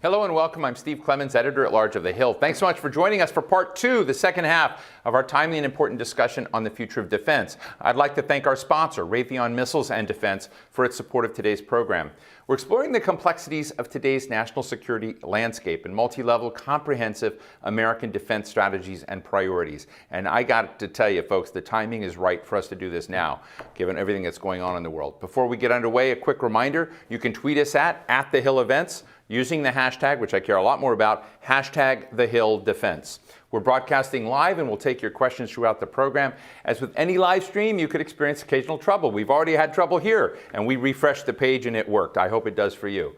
Hello and welcome. I'm Steve Clemons, editor-at-large of The Hill. Thanks so much for joining us for part two, the second half of our timely and important discussion on the future of defense. I'd like to thank our sponsor, Raytheon Missiles and Defense, for its support of today's program. We're exploring the complexities of today's national security landscape and multi-level, comprehensive American defense strategies and priorities. And I got to tell you, folks, the timing is right for us to do this now, given everything that's going on in the world. Before we get underway, a quick reminder, you can tweet us at The Hill Events, using the hashtag, which I care a lot more about, hashtag The Hill Defense. We're broadcasting live and we'll take your questions throughout the program. As with any live stream, you could experience occasional trouble. We've already had trouble here and we refreshed the page and it worked. I hope it does for you.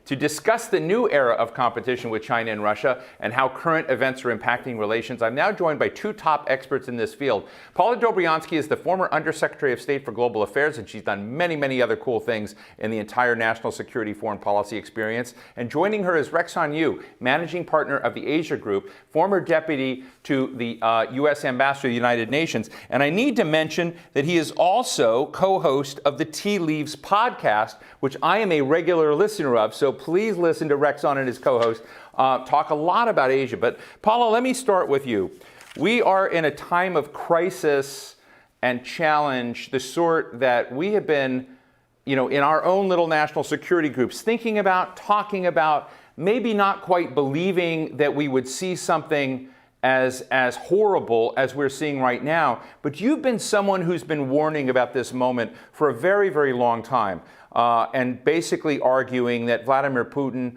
To discuss the new era of competition with China and Russia and how current events are impacting relations, I'm now joined by two top experts in this field. Paula Dobriansky is the former Undersecretary of State for Global Affairs, and she's done many, many other cool things in the entire national security foreign policy experience. And joining her is Rexon Yu, Managing Partner of the Asia Group, former Deputy to the U.S. Ambassador to the United Nations. And I need to mention that he is also co-host of the Tea Leaves podcast, which I am a regular listener of. So please listen to Rexon and his co-host talk a lot about Asia. But Paula, let me start with you. We are in a time of crisis and challenge, the sort that we have been, in our own little national security groups, thinking about, talking about, maybe not quite believing that we would see something as horrible as we're seeing right now. But you've been someone who's been warning about this moment for a very, very long time, and basically arguing that Vladimir Putin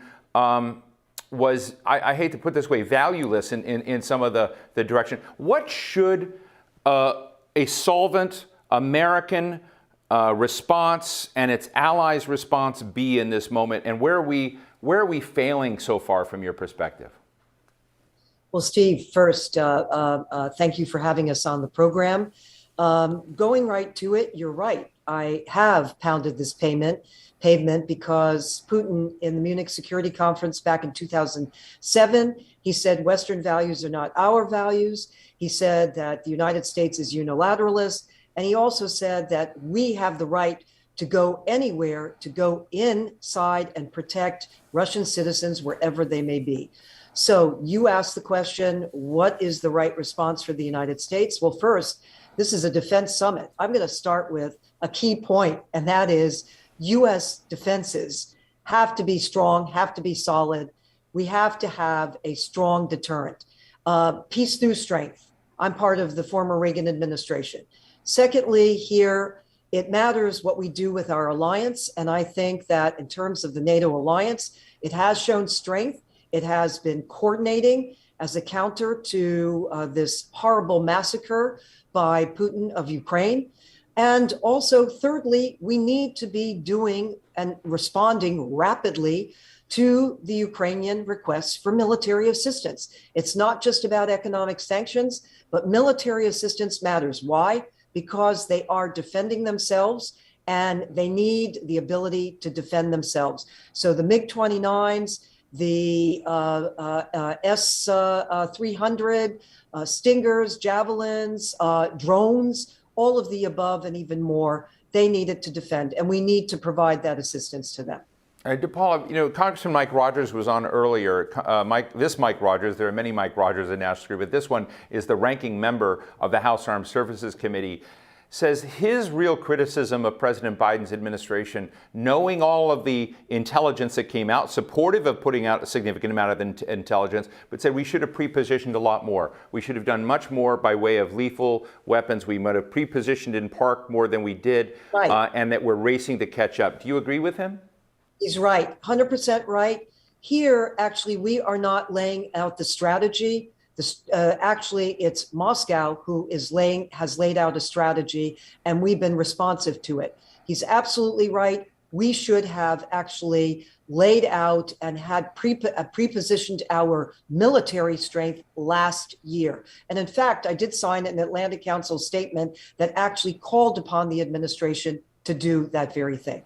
was, I hate to put it this way, valueless in some of the direction. What should a solvent American response and its allies' response be in this moment? And where are we failing so far from your perspective? Well, Steve, first, thank you for having us on the program. Going right to it, you're right. I have pounded this pavement because Putin, in the Munich Security Conference back in 2007, he said Western values are not our values. He said that the United States is unilateralist. And he also said that we have the right to go anywhere, to go inside and protect Russian citizens wherever they may be. So you asked the question, what is the right response for the United States? Well, first, this is a defense summit. I'm going to start with a key point, and that is U.S. defenses have to be strong, have to be solid. We have to have a strong deterrent. Peace through strength. I'm part of the former Reagan administration. Secondly, here, it matters what we do with our alliance. And I think that in terms of the NATO alliance, it has shown strength. It has been coordinating as a counter to this horrible massacre by Putin of Ukraine. And also, thirdly, we need to be doing and responding rapidly to the Ukrainian requests for military assistance. It's not just about economic sanctions, but military assistance matters. Why? Because they are defending themselves and they need the ability to defend themselves. So the MiG-29s, the S-300, Stingers, Javelins, drones, all of the above and even more, they need it to defend. And we need to provide that assistance to them. Paula, Congressman Mike Rogers was on earlier. Mike Rogers, there are many Mike Rogers in national security, but this one is the ranking member of the House Armed Services Committee, says his real criticism of President Biden's administration, knowing all of the intelligence that came out, supportive of putting out a significant amount of intelligence, but said we should have pre-positioned a lot more. We should have done much more by way of lethal weapons. We might have pre-positioned in park more than we did, right. And that we're racing to catch up. Do you agree with him? He's right, 100% right. Here, actually, we are not laying out the strategy. Actually, it's Moscow who has laid out a strategy, and we've been responsive to it. He's absolutely right. We should have actually laid out and had pre-positioned our military strength last year. And in fact, I did sign an Atlantic Council statement that actually called upon the administration to do that very thing.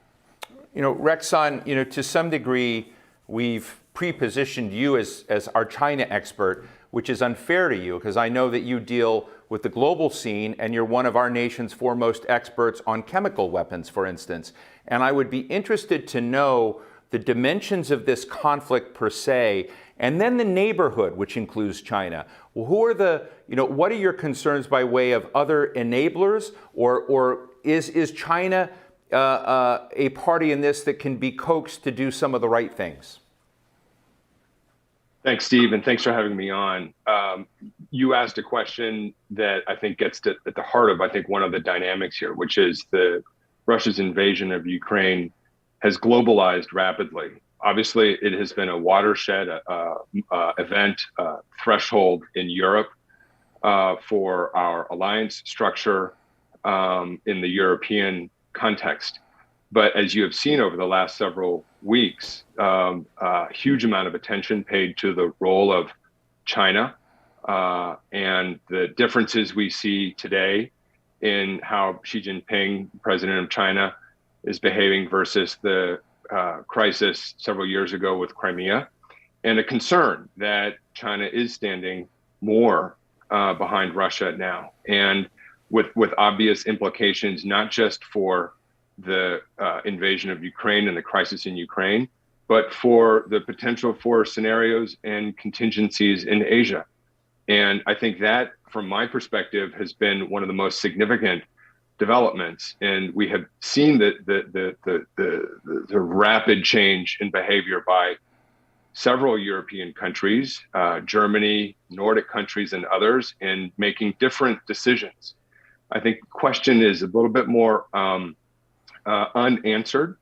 Rexon, to some degree, we've pre-positioned you as our China expert, which is unfair to you because I know that you deal with the global scene and you're one of our nation's foremost experts on chemical weapons, for instance. And I would be interested to know the dimensions of this conflict per se, and then the neighborhood, which includes China. Well, who are the, what are your concerns by way of other enablers, or is China a party in this that can be coaxed to do some of the right things? Thanks, Steve, and thanks for having me on. You asked a question that I think gets at the heart of, I think, one of the dynamics here, which is Russia's invasion of Ukraine has globalized rapidly. Obviously, it has been a watershed event, threshold in Europe for our alliance structure in the European context. But as you have seen over the last several weeks, a huge amount of attention paid to the role of China and the differences we see today in how Xi Jinping, president of China, is behaving versus the crisis several years ago with Crimea, and a concern that China is standing more behind Russia now, and with obvious implications, not just for the invasion of Ukraine and the crisis in Ukraine, but for the potential for scenarios and contingencies in Asia. And I think that, from my perspective, has been one of the most significant developments. And we have seen the rapid change in behavior by several European countries, Germany, Nordic countries, and others, in making different decisions. I think the question is a little bit more unanswered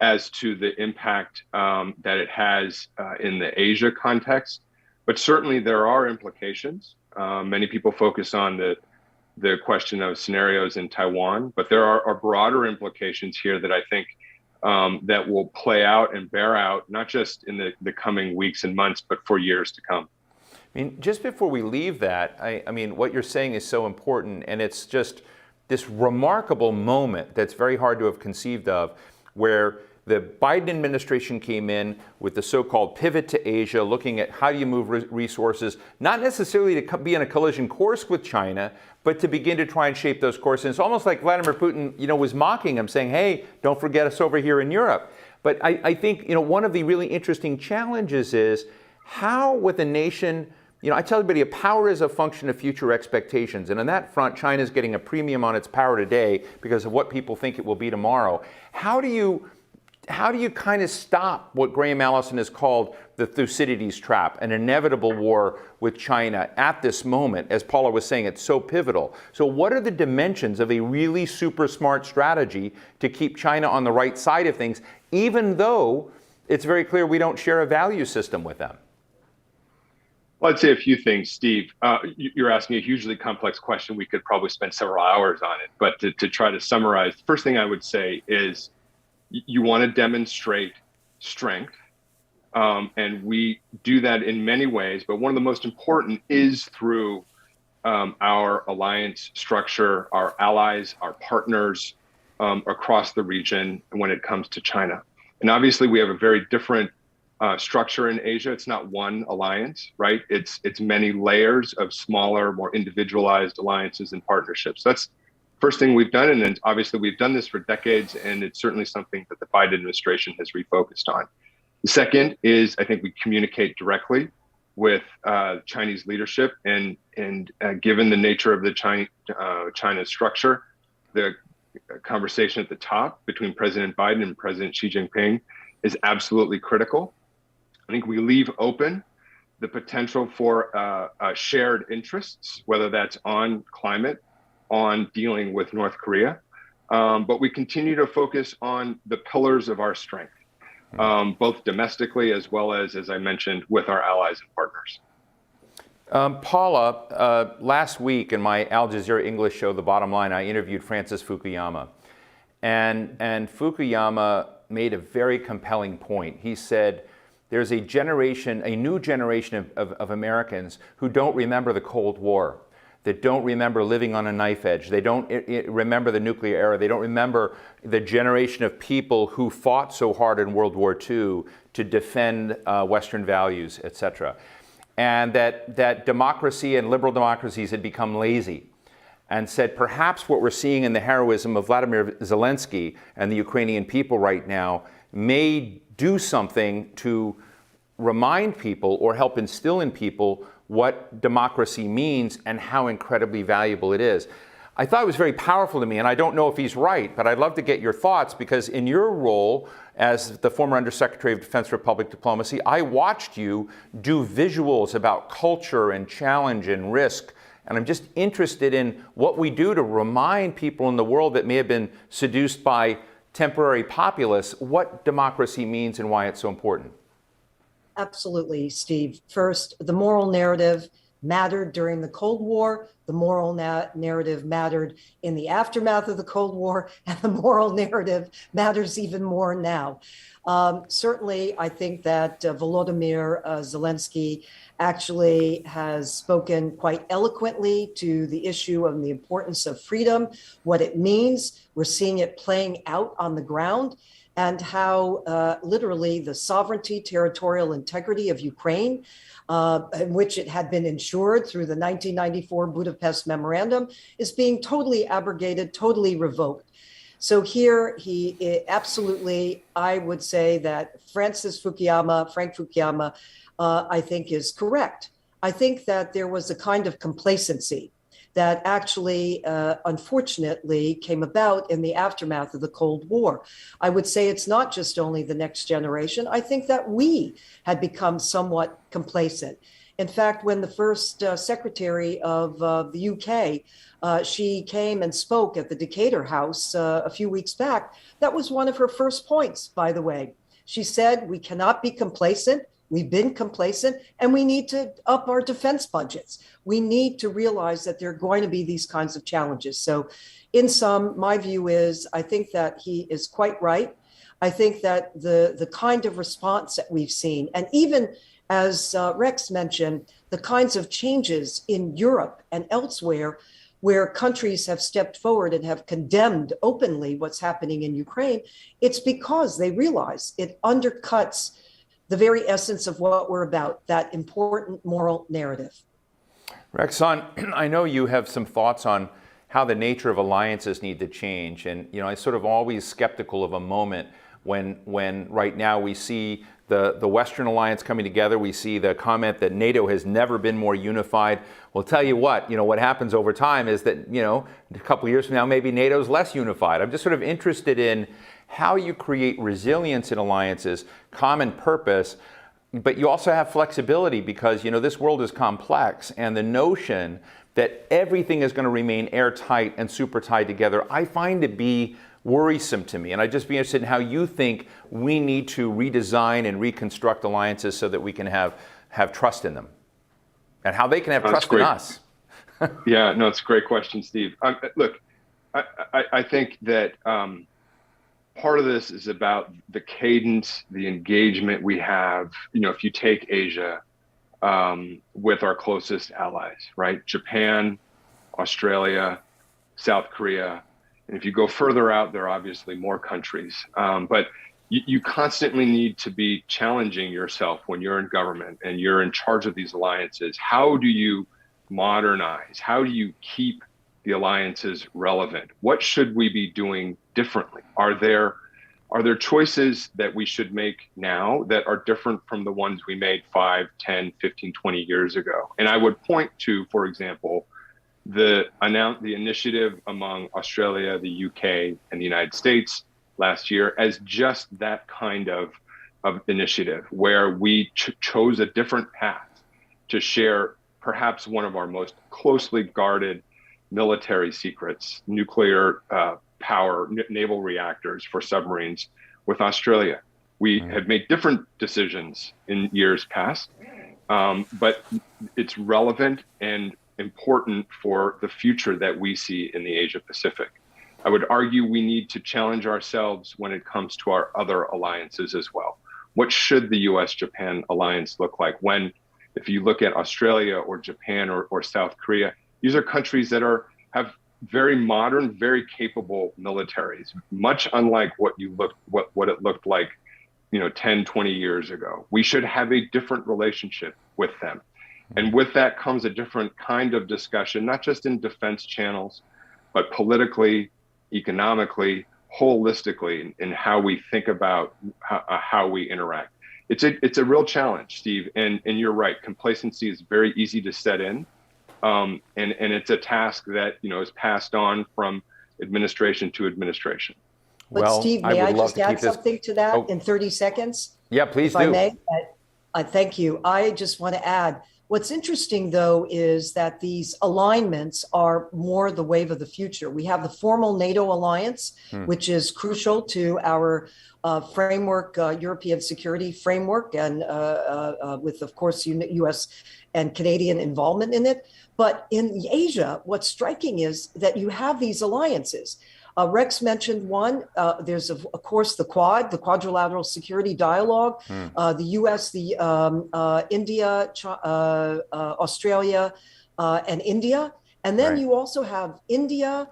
as to the impact that it has in the Asia context, but certainly there are implications. Many people focus on the question of scenarios in Taiwan, but there are broader implications here that I think that will play out and bear out, not just in the coming weeks and months, but for years to come. I mean, just before we leave that, I mean, what you're saying is so important, and it's just this remarkable moment that's very hard to have conceived of, where the Biden administration came in with the so-called pivot to Asia, looking at how do you move resources, not necessarily to be in a collision course with China, but to begin to try and shape those courses. And it's almost like Vladimir Putin, was mocking him, saying, hey, don't forget us over here in Europe. But I think, one of the really interesting challenges is how, with a nation, I tell everybody, power is a function of future expectations. And on that front, China is getting a premium on its power today because of what people think it will be tomorrow. How do you kind of stop what Graham Allison has called the Thucydides trap, an inevitable war with China at this moment? As Paula was saying, it's so pivotal. So what are the dimensions of a really super smart strategy to keep China on the right side of things, even though it's very clear we don't share a value system with them? Well, I'd say a few things, Steve. You're asking a hugely complex question. We could probably spend several hours on it. But to try to summarize, the first thing I would say is you want to demonstrate strength. And we do that in many ways. But one of the most important is through our alliance structure, our allies, our partners across the region when it comes to China. And obviously, we have a very different structure in Asia. It's not one alliance, right? It's many layers of smaller, more individualized alliances and partnerships. That's the first thing we've done. And then obviously we've done this for decades, and it's certainly something that the Biden administration has refocused on. The second is, I think we communicate directly with Chinese leadership, and given the nature of the China structure, the conversation at the top between President Biden and President Xi Jinping is absolutely critical. I think we leave open the potential for shared interests, whether that's on climate, on dealing with North Korea, but we continue to focus on the pillars of our strength, both domestically as well as I mentioned, with our allies and partners. Paula, last week in my Al Jazeera English show, The Bottom Line, I interviewed Francis Fukuyama. And Fukuyama made a very compelling point. He said, there's a new generation of Americans who don't remember the Cold War, that don't remember living on a knife edge. They don't remember the nuclear era. They don't remember the generation of people who fought so hard in World War II to defend Western values, et cetera. And that democracy and liberal democracies had become lazy, and said perhaps what we're seeing in the heroism of Vladimir Zelensky and the Ukrainian people right now may do something to remind people or help instill in people what democracy means and how incredibly valuable it is. I thought it was very powerful to me, and I don't know if he's right, but I'd love to get your thoughts, because in your role as the former Undersecretary of Defense for Public Diplomacy, I watched you do visuals about culture and challenge and risk, and I'm just interested in what we do to remind people in the world that may have been seduced by temporary populists what democracy means and why it's so important. Absolutely, Steve. First, the moral narrative mattered during the Cold War. The moral narrative mattered in the aftermath of the Cold War, and the moral narrative matters even more now. Certainly, I think that Volodymyr Zelensky actually has spoken quite eloquently to the issue of the importance of freedom, what it means. We're seeing it playing out on the ground, and how literally the sovereignty, territorial integrity of Ukraine, in which it had been ensured through the 1994 Budapest Memorandum, is being totally abrogated, totally revoked. So here he absolutely, I would say that Frank Fukuyama, I think is correct. I think that there was a kind of complacency that actually, unfortunately, came about in the aftermath of the Cold War. I would say it's not just only the next generation. I think that we had become somewhat complacent. In fact, when the first secretary of the UK, she came and spoke at the Decatur House a few weeks back, that was one of her first points, by the way. She said, we cannot be complacent. We've been complacent, and we need to up our defense budgets. We need to realize that there are going to be these kinds of challenges. So in sum, my view is, I think that he is quite right. I think that the kind of response that we've seen, and even as Rex mentioned, the kinds of changes in Europe and elsewhere where countries have stepped forward and have condemned openly what's happening in Ukraine, it's because they realize it undercuts the very essence of what we're about, that important moral narrative. Rexon, I know you have some thoughts on how the nature of alliances need to change. And, I'm sort of always skeptical of a moment when right now we see the Western alliance coming together. We see the comment that NATO has never been more unified. Well, tell you what happens over time is that, a couple of years from now, maybe NATO's less unified. I'm just sort of interested in how you create resilience in alliances, common purpose, but you also have flexibility because, this world is complex, and the notion that everything is going to remain airtight and super tied together, I find to be worrisome to me. And I'd just be interested in how you think we need to redesign and reconstruct alliances so that we can have trust in them, and how they can have trust in us. Yeah, no, it's a great question, Steve. Look, I think that part of this is about the cadence, the engagement we have. If you take Asia, with our closest allies, right? Japan, Australia, South Korea. And if you go further out, there are obviously more countries. But you constantly need to be challenging yourself when you're in government and you're in charge of these alliances. How do you modernize? How do you keep the alliances relevant? What should we be doing differently? Are there choices that we should make now that are different from the ones we made 5, 10, 15, 20 years ago? And I would point to, for example, the initiative among Australia, the UK, and the United States last year as just that kind of initiative where we chose a different path to share perhaps one of our most closely guarded military secrets, nuclear power, naval reactors for submarines with Australia. We have made different decisions in years past, but it's relevant and important for the future that we see in the Asia Pacific. I would argue we need to challenge ourselves when it comes to our other alliances as well. What should the US-Japan alliance look like if you look at Australia or Japan or South Korea, these are countries that have very modern, very capable militaries, much unlike what it looked like, 10, 20 years ago. We should have a different relationship with them. And with that comes a different kind of discussion, not just in defense channels, but politically, economically, holistically in how we think about how we interact. It's a real challenge, Steve, and you're right. Complacency is very easy to set in, and it's a task that is passed on from administration to administration. But Well, Steve, I may would I love just to add keep this. something to that Oh. in 30 seconds? Yeah, please If I do. may, I thank you. I just want to add, what's interesting though is that these alignments are more the wave of the future. We have the formal NATO alliance, which is crucial to our framework, European security framework, and with, of course, US and Canadian involvement in it. But in Asia, what's striking is that you have these alliances. Rex mentioned one. There's, of course, the Quad, the Quadrilateral Security Dialogue, the US, the India, Australia, and India. And then Right. you also have India,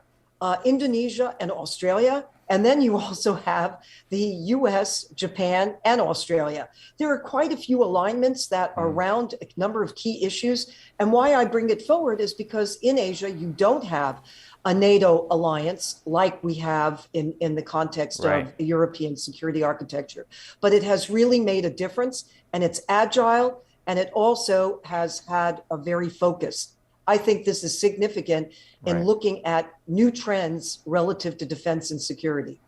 Indonesia, and Australia. And then you also have the US, Japan, and Australia. There are quite a few alignments that are around a number of key issues. And why I bring it forward is because in Asia, you don't have a NATO alliance like we have in the context Right. of the European security architecture. But it has really made a difference, and it's agile, and it also has had a very focused. I think this is significant in Right. looking at new trends relative to defense and security.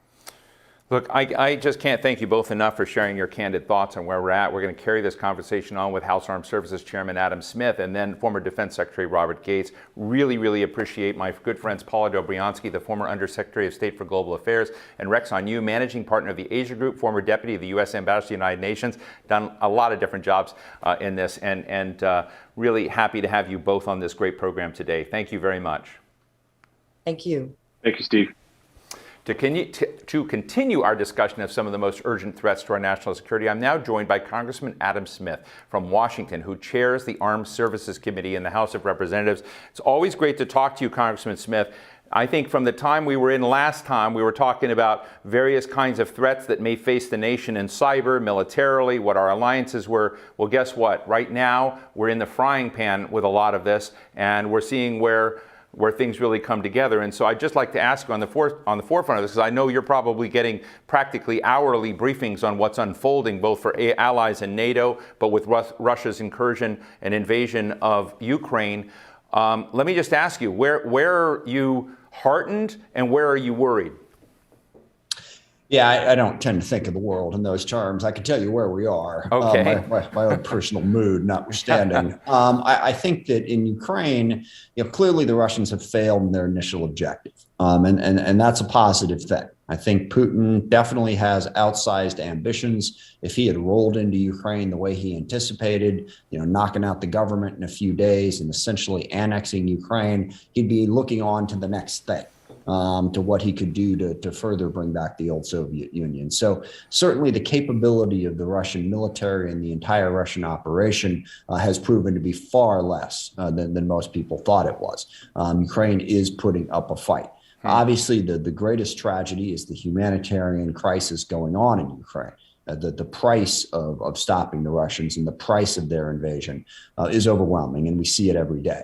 Look, I just can't thank you both enough for sharing your candid thoughts on where we're at. We're going to carry this conversation on with House Armed Services Chairman Adam Smith and then former Defense Secretary Robert Gates. Really, really appreciate my good friends Paula Dobriansky, the former Undersecretary of State for Global Affairs, and Rex Anu, Managing Partner of the Asia Group, former Deputy of the U.S. Ambassador to the United Nations. Done a lot of different jobs in this, and really happy to have you both on this great program today. Thank you very much. Thank you. Thank you, Steve. To continue our discussion of some of the most urgent threats to our national security, I'm now joined by Congressman Adam Smith from Washington, who chairs the Armed Services Committee in the House of Representatives. It's always great to talk to you, Congressman Smith. I think from the time we were in last time, we were talking about various kinds of threats that may face the nation in cyber, militarily, what our alliances were. Well, guess what? Right now, we're in the frying pan with a lot of this, and we're seeing where things really come together. And so I'd just like to ask you on the forefront of this, because I know you're probably getting practically hourly briefings on what's unfolding, both for allies and NATO, but with Russia's incursion and invasion of Ukraine. Let me just ask you, where are you heartened and where are you worried? Yeah, I don't tend to think of the world in those terms. I can tell you where we are. Okay. My own personal mood notwithstanding. I think that in Ukraine, clearly the Russians have failed in their initial objective. And that's a positive thing. I think Putin definitely has outsized ambitions. If he had rolled into Ukraine the way he anticipated, knocking out the government in a few days and essentially annexing Ukraine, he'd be looking on to the next thing. To what he could do to further bring back the old Soviet Union. So certainly the capability of the Russian military and the entire Russian operation has proven to be far less than most people thought it was. Ukraine is putting up a fight. Obviously, the greatest tragedy is the humanitarian crisis going on in Ukraine. The price of stopping the Russians and the price of their invasion is overwhelming, and we see it every day.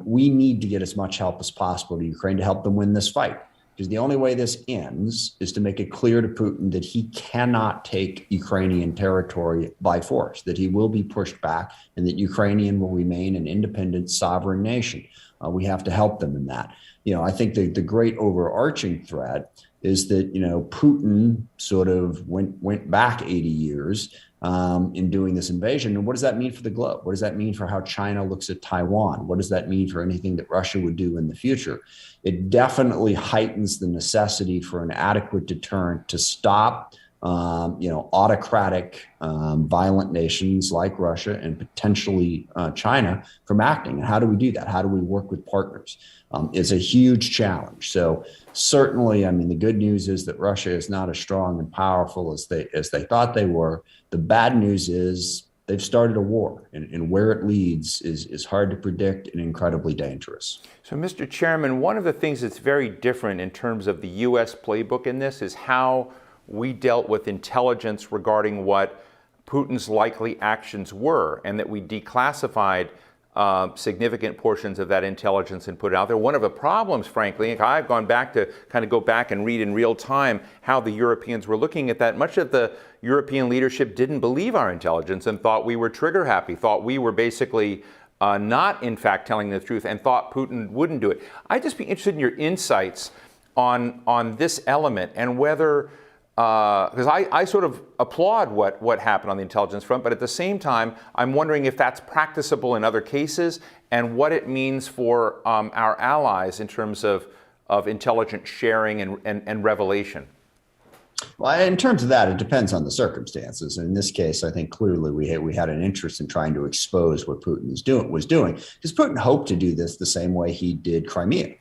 We need to get as much help as possible to Ukraine to help them win this fight, because the only way this ends is to make it clear to Putin that he cannot take Ukrainian territory by force, that he will be pushed back, and that Ukrainian will remain an independent, sovereign nation. We have to help them in that. I think the great overarching threat is that, Putin sort of went back 80 years in doing this invasion. And what does that mean for the globe? What does that mean for how China looks at Taiwan? What does that mean for anything that Russia would do in the future? It definitely heightens the necessity for an adequate deterrent to stop autocratic, violent nations like Russia and potentially China from acting. And how do we do that? How do we work with partners? It's a huge challenge. So certainly, the good news is that Russia is not as strong and powerful as they thought they were. The bad news is they've started a war, and where it leads is hard to predict and incredibly dangerous. So, Mr. Chairman, one of the things that's very different in terms of the U.S. playbook in this is how we dealt with intelligence regarding what Putin's likely actions were, and that we declassified significant portions of that intelligence and put it out there. One of the problems, frankly, I've gone back to go back and read in real time how the Europeans were looking at that. Much of the European leadership didn't believe our intelligence and thought we were trigger happy, thought we were basically not in fact telling the truth, and thought Putin wouldn't do it. I'd just be interested in your insights on this element and whether, because I sort of applaud what happened on the intelligence front, but at the same time, I'm wondering if that's practicable in other cases and what it means for our allies in terms of intelligence sharing and revelation. Well, in terms of that, it depends on the circumstances. In this case, I think clearly we had an interest in trying to expose what Putin was doing, because Putin hoped to do this the same way he did Crimea.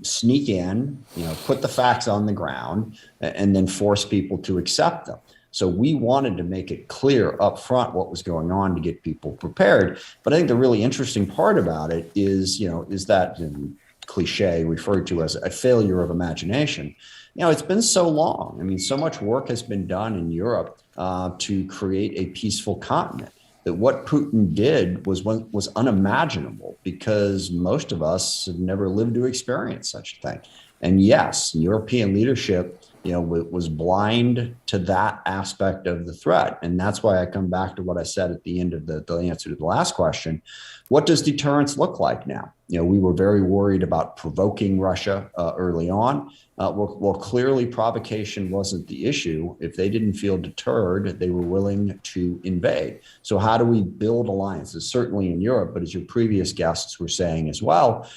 Sneak in, put the facts on the ground, and then force people to accept them. So we wanted to make it clear up front what was going on to get people prepared. But I think the really interesting part about it is that cliche referred to as a failure of imagination. It's been so long. I mean, so much work has been done in Europe to create a peaceful continent, that what Putin did was unimaginable, because most of us have never lived to experience such a thing. And yes, European leadership, was blind to that aspect of the threat. And that's why I come back to what I said at the end of the answer to the last question. What does deterrence look like now? We were very worried about provoking Russia early on. Well, clearly provocation wasn't the issue. If they didn't feel deterred, they were willing to invade. So how do we build alliances? Certainly in Europe, but as your previous guests were saying as well,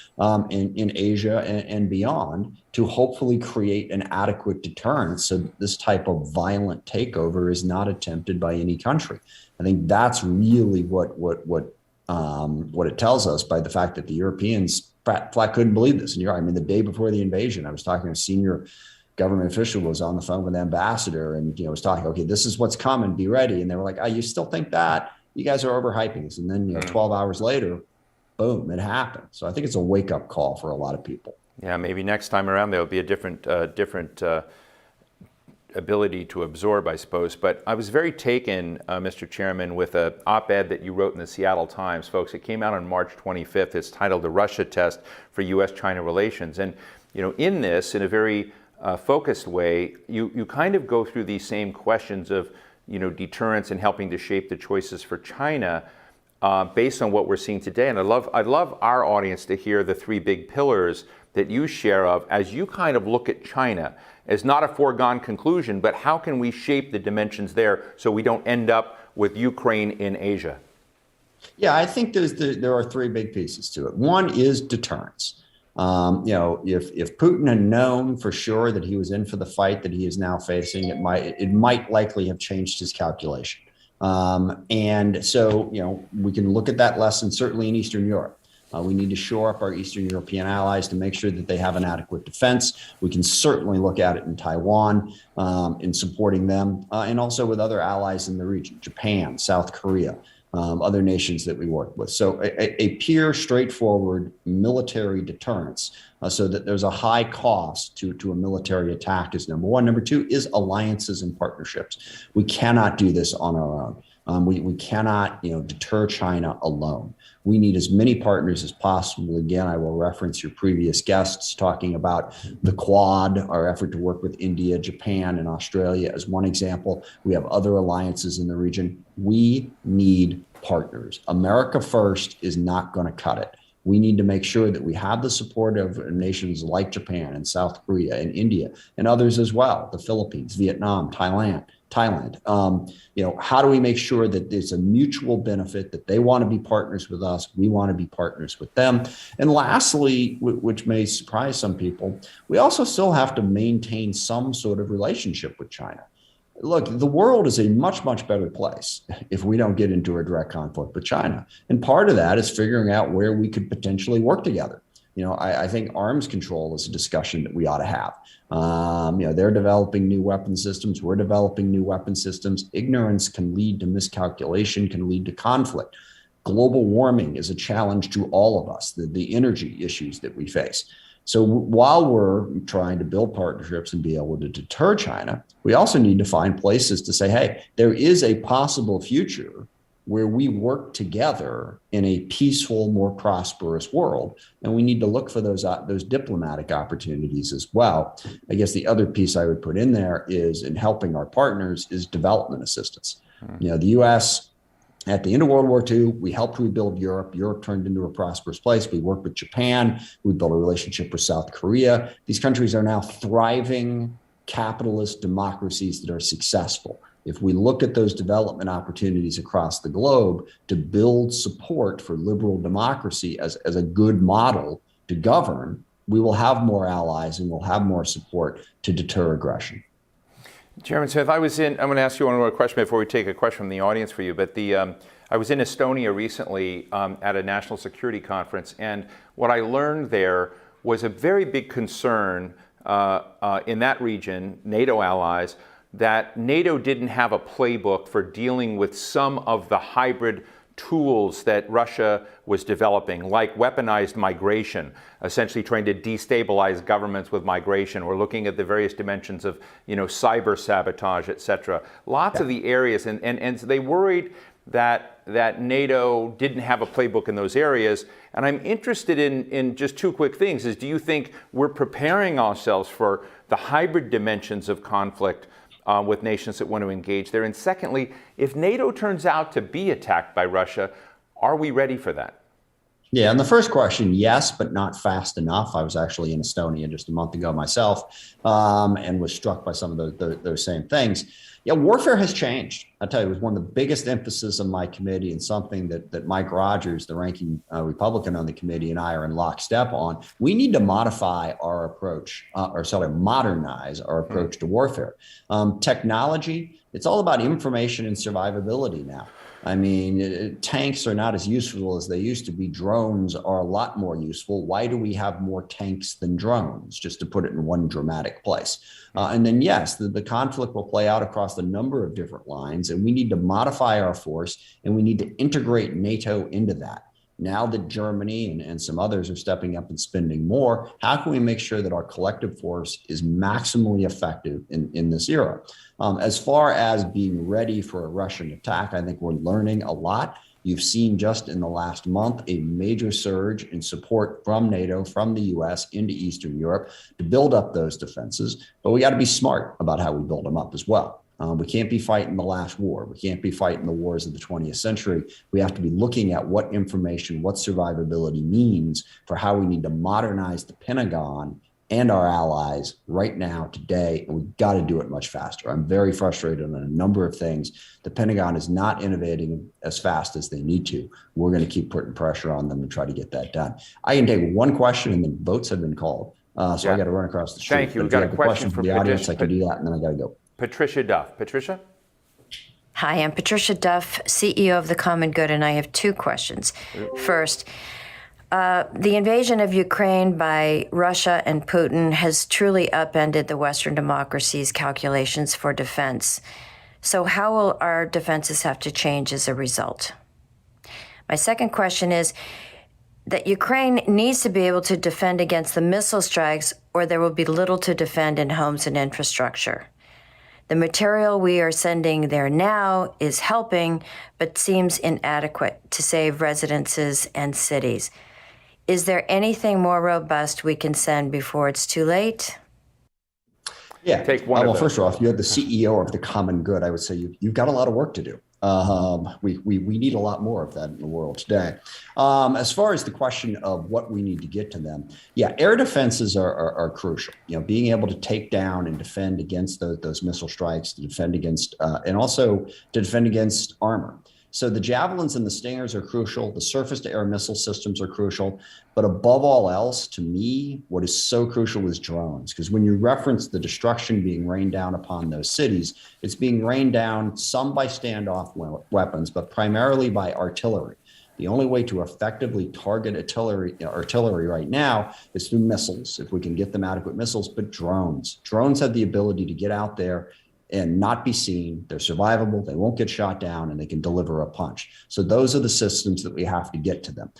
in Asia and beyond, to hopefully create an adequate deterrence so this type of violent takeover is not attempted by any country. I think that's really what it tells us by the fact that the Europeans flat couldn't believe this. And the day before the invasion, I was talking to a senior government official, was on the phone with the ambassador, and was talking, okay, this is what's coming, be ready. And they were like, oh, you still think that? You guys are overhyping this. And then 12 hours later, boom, it happened. So I think it's a wake-up call for a lot of people. Yeah, maybe next time around there'll be a different ability to absorb, I suppose. But I was very taken, Mr. Chairman, with an op-ed that you wrote in the Seattle Times, folks. It came out on March 25th. It's titled "The Russia Test for U.S.-China Relations." And in this, in a very focused way, you kind of go through these same questions of deterrence and helping to shape the choices for China based on what we're seeing today. And I'd love our audience to hear the three big pillars that you share of as you kind of look at China as not a foregone conclusion, but how can we shape the dimensions there so we don't end up with Ukraine in Asia? Yeah, I think there are three big pieces to it. One is deterrence. If Putin had known for sure that he was in for the fight that he is now facing, it might likely have changed his calculation. And so, we can look at that lesson certainly in Eastern Europe. We need to shore up our Eastern European allies to make sure that they have an adequate defense. We can certainly look at it in Taiwan, in supporting them, and also with other allies in the region, Japan, South Korea, other nations that we work with. So a pure, straightforward military deterrence so that there's a high cost to a military attack is number one. Number two is alliances and partnerships. We cannot do this on our own. We cannot, deter China alone. We need as many partners as possible. Again, I will reference your previous guests talking about the Quad, our effort to work with India, Japan, and Australia as one example. We have other alliances in the region. We need partners. America first is not going to cut it. We need to make sure that we have the support of nations like Japan and South Korea and India and others as well, the Philippines, Vietnam, Thailand. How do we make sure that there's a mutual benefit, that they want to be partners with us, we want to be partners with them? And lastly, which may surprise some people, we also still have to maintain some sort of relationship with China. Look, the world is a much, much better place if we don't get into a direct conflict with China. And part of that is figuring out where we could potentially work together. I think arms control is a discussion that we ought to have. They're developing new weapon systems. We're developing new weapon systems. Ignorance can lead to miscalculation, can lead to conflict. Global warming is a challenge to all of us, the energy issues that we face. So while we're trying to build partnerships and be able to deter China, we also need to find places to say, hey, there is a possible future where we work together in a peaceful, more prosperous world. And we need to look for those diplomatic opportunities as well. I guess the other piece I would put in there is in helping our partners is development assistance. The U.S., at the end of World War II, we helped rebuild Europe. Europe turned into a prosperous place. We worked with Japan. We built a relationship with South Korea. These countries are now thriving capitalist democracies that are successful. If we look at those development opportunities across the globe to build support for liberal democracy as a good model to govern, we will have more allies and we'll have more support to deter aggression. Chairman Smith, I'm going to ask you one more question before we take a question from the audience for you, but I was in Estonia recently at a national security conference, and what I learned there was a very big concern in that region, NATO allies, that NATO didn't have a playbook for dealing with some of the hybrid tools that Russia was developing, like weaponized migration, essentially trying to destabilize governments with migration, or looking at the various dimensions of, cyber sabotage, et cetera. Lots of the areas, and so they worried that NATO didn't have a playbook in those areas. And I'm interested in just two quick things. Do you think we're preparing ourselves for the hybrid dimensions of conflict with nations that want to engage there? And secondly, if NATO turns out to be attacked by Russia, are we ready for that? Yeah, and the first question, yes, but not fast enough. I was actually in Estonia just a month ago myself and was struck by some of those same things. Yeah, warfare has changed. I'll tell you, it was one of the biggest emphasis of my committee and something that Mike Rogers, the ranking Republican on the committee, and I are in lockstep on. We need to modify our approach, modernize our approach to warfare. Technology, it's all about information and survivability now. I mean, tanks are not as useful as they used to be. Drones are a lot more useful. Why do we have more tanks than drones? Just to put it in one dramatic place. And then, yes, the conflict will play out across a number of different lines, and we need to modify our force, and we need to integrate NATO into that. Now that Germany and some others are stepping up and spending more, how can we make sure that our collective force is maximally effective in this era? As far as being ready for a Russian attack, I think we're learning a lot. You've seen just in the last month a major surge in support from NATO, from the US into Eastern Europe to build up those defenses. But we got to be smart about how we build them up as well. We can't be fighting the last war. We can't be fighting the wars of the 20th century. We have to be looking at what information, what survivability means for how we need to modernize the Pentagon and our allies right now, today, and we've got to do it much faster. I'm very frustrated on a number of things. The Pentagon is not innovating as fast as they need to. We're going to keep putting pressure on them to try to get that done. I can take one question, and then votes have been called. I got to run across the street. Thank you. We've got a question from the audience. I can do that, and then I got to go. Patricia Duff. Patricia? Hi, I'm Patricia Duff, CEO of The Common Good, and I have two questions. First, the invasion of Ukraine by Russia and Putin has truly upended the Western democracies' calculations for defense. So how will our defenses have to change as a result? My second question is that Ukraine needs to be able to defend against the missile strikes, or there will be little to defend in homes and infrastructure. The material we are sending there now is helping, but seems inadequate to save residences and cities. Is there anything more robust we can send before it's too late? Yeah. Take one. Well, first off, you're the CEO of The Common Good. I would say you've got a lot of work to do. We need a lot more of that in the world today. As far as the question of what we need to get to them, yeah, air defenses are crucial. Being able to take down and defend against those missile strikes, to defend against, and also to defend against armor. So the Javelins and the Stingers are crucial. The surface-to-air missile systems are crucial. But above all else, to me, what is so crucial is drones. Because when you reference the destruction being rained down upon those cities, it's being rained down some by standoff weapons, but primarily by artillery. The only way to effectively target artillery right now is through missiles, if we can get them adequate missiles, but drones. Drones have the ability to get out there and not be seen. They're survivable, they won't get shot down, and they can deliver a punch. So those are the systems that we have to get to them.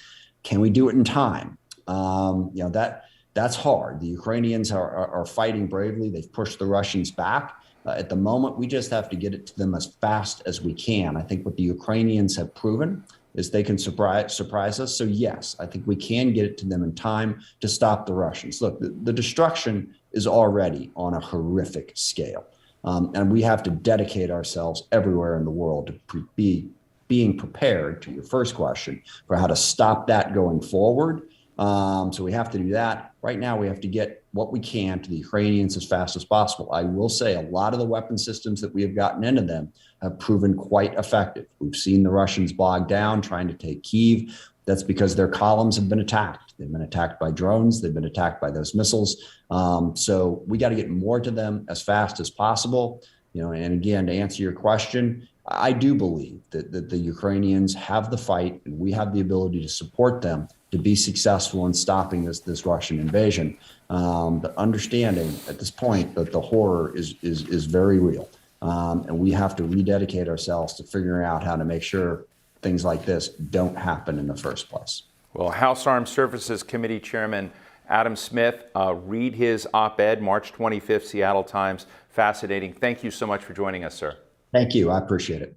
Can we do it in time? That's hard. The Ukrainians are fighting bravely. They've pushed the Russians back. At the moment, we just have to get it to them as fast as we can. I think what the Ukrainians have proven is they can surprise us. So yes, I think we can get it to them in time to stop the Russians. Look, the destruction is already on a horrific scale. And we have to dedicate ourselves everywhere in the world to being prepared, to your first question, for how to stop that going forward. So we have to do that. Right now, we have to get what we can to the Ukrainians as fast as possible. I will say a lot of the weapon systems that we have gotten into them have proven quite effective. We've seen the Russians bogged down trying to take Kyiv. That's because their columns have been attacked. They've been attacked by drones. They've been attacked by those missiles. So we got to get more to them as fast as possible. And again, to answer your question, I do believe that the Ukrainians have the fight, and we have the ability to support them to be successful in stopping this Russian invasion. But understanding at this point that the horror is very real, and we have to rededicate ourselves to figuring out how to make sure things like this don't happen in the first place. Well, House Armed Services Committee Chairman Adam Smith, read his op-ed, March 25th, Seattle Times. Fascinating. Thank you so much for joining us, sir. Thank you. I appreciate it.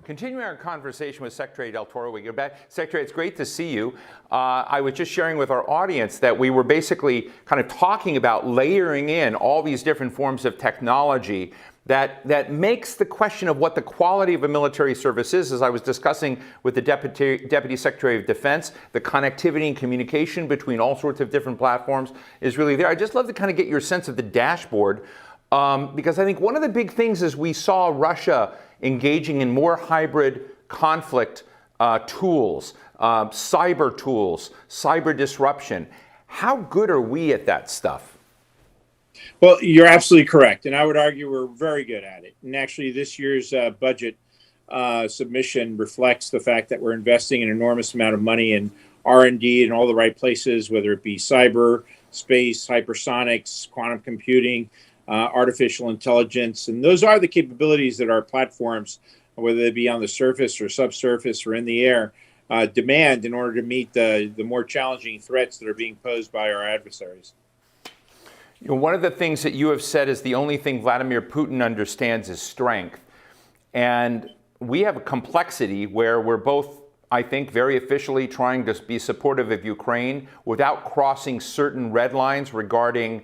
Continuing our conversation with Secretary Del Toro, we go back. Secretary, it's great to see you. I was just sharing with our audience that we were basically kind of talking about layering in all these different forms of technology that makes the question of what the quality of a military service is, as I was discussing with the Deputy Secretary of Defense, the connectivity and communication between all sorts of different platforms is really there. I'd just love to kind of get your sense of the dashboard, because I think one of the big things is we saw Russia engaging in more hybrid conflict tools, cyber tools, cyber disruption. How good are we at that stuff? Well, you're absolutely correct. And I would argue we're very good at it. And actually, this year's budget submission reflects the fact that we're investing an enormous amount of money in R&D in all the right places, whether it be cyber, space, hypersonics, quantum computing, artificial intelligence. And those are the capabilities that our platforms, whether they be on the surface or subsurface or in the air, demand in order to meet the more challenging threats that are being posed by our adversaries. One of the things that you have said is the only thing Vladimir Putin understands is strength. And we have a complexity where we're both, I think, very officially trying to be supportive of Ukraine without crossing certain red lines regarding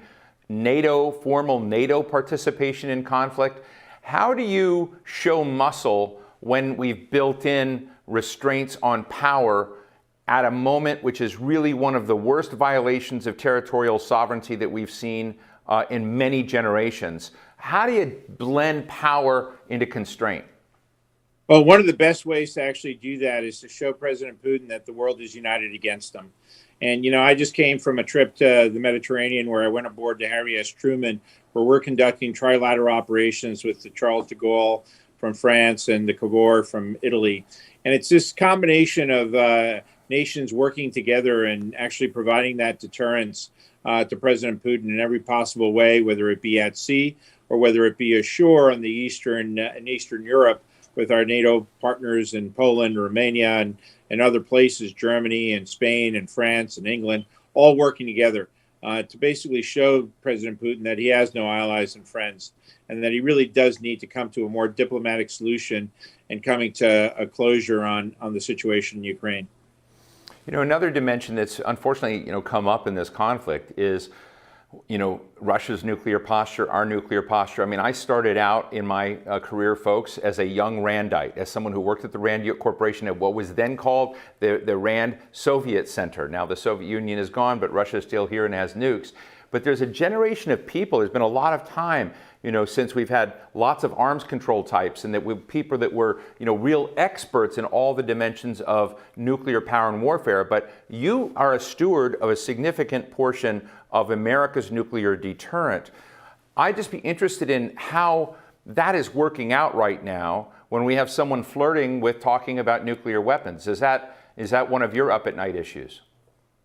NATO, formal NATO participation in conflict. How do you show muscle when we've built in restraints on power at a moment which is really one of the worst violations of territorial sovereignty that we've seen in many generations? How do you blend power into constraint? Well, one of the best ways to actually do that is to show President Putin that the world is united against him. And, I just came from a trip to the Mediterranean where I went aboard the Harry S. Truman, where we're conducting trilateral operations with the Charles de Gaulle from France and the Cavour from Italy. And it's this combination of nations working together and actually providing that deterrence to President Putin in every possible way, whether it be at sea or whether it be ashore in Eastern Europe with our NATO partners in Poland, Romania, and other places, Germany and Spain and France and England, all working together to basically show President Putin that he has no allies and friends, and that he really does need to come to a more diplomatic solution and coming to a closure on the situation in Ukraine. Another dimension that's unfortunately, come up in this conflict is, Russia's nuclear posture, our nuclear posture. I mean, I started out in my career, folks, as a young Randite, as someone who worked at the Rand Corporation at what was then called the Rand Soviet Center. Now the Soviet Union is gone, but Russia is still here and has nukes. But there's a generation of people, there's been a lot of time, since we've had lots of arms control types, and that we people that were, real experts in all the dimensions of nuclear power and warfare. But you are a steward of a significant portion of America's nuclear deterrent. I'd just be interested in how that is working out right now when we have someone flirting with talking about nuclear weapons. Is that one of your up at night issues?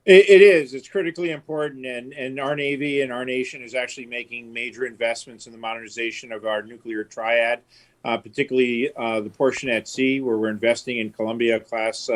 It is. It's critically important, and our Navy and our nation is actually making major investments in the modernization of our nuclear triad, particularly the portion at sea, where we're investing in Columbia-class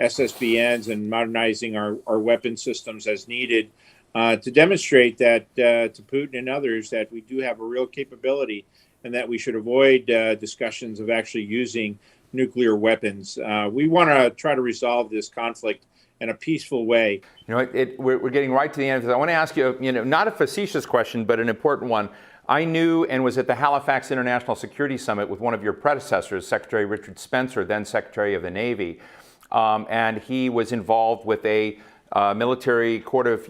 SSBNs and modernizing our weapon systems as needed to demonstrate that to Putin and others that we do have a real capability and that we should avoid discussions of actually using nuclear weapons. We want to try to resolve this conflict in a peaceful way. You know, we're getting right to the end of this. I want to ask you, not a facetious question, but an important one. I knew and was at the Halifax International Security Summit with one of your predecessors, Secretary Richard Spencer, then Secretary of the Navy, and he was involved with a military court of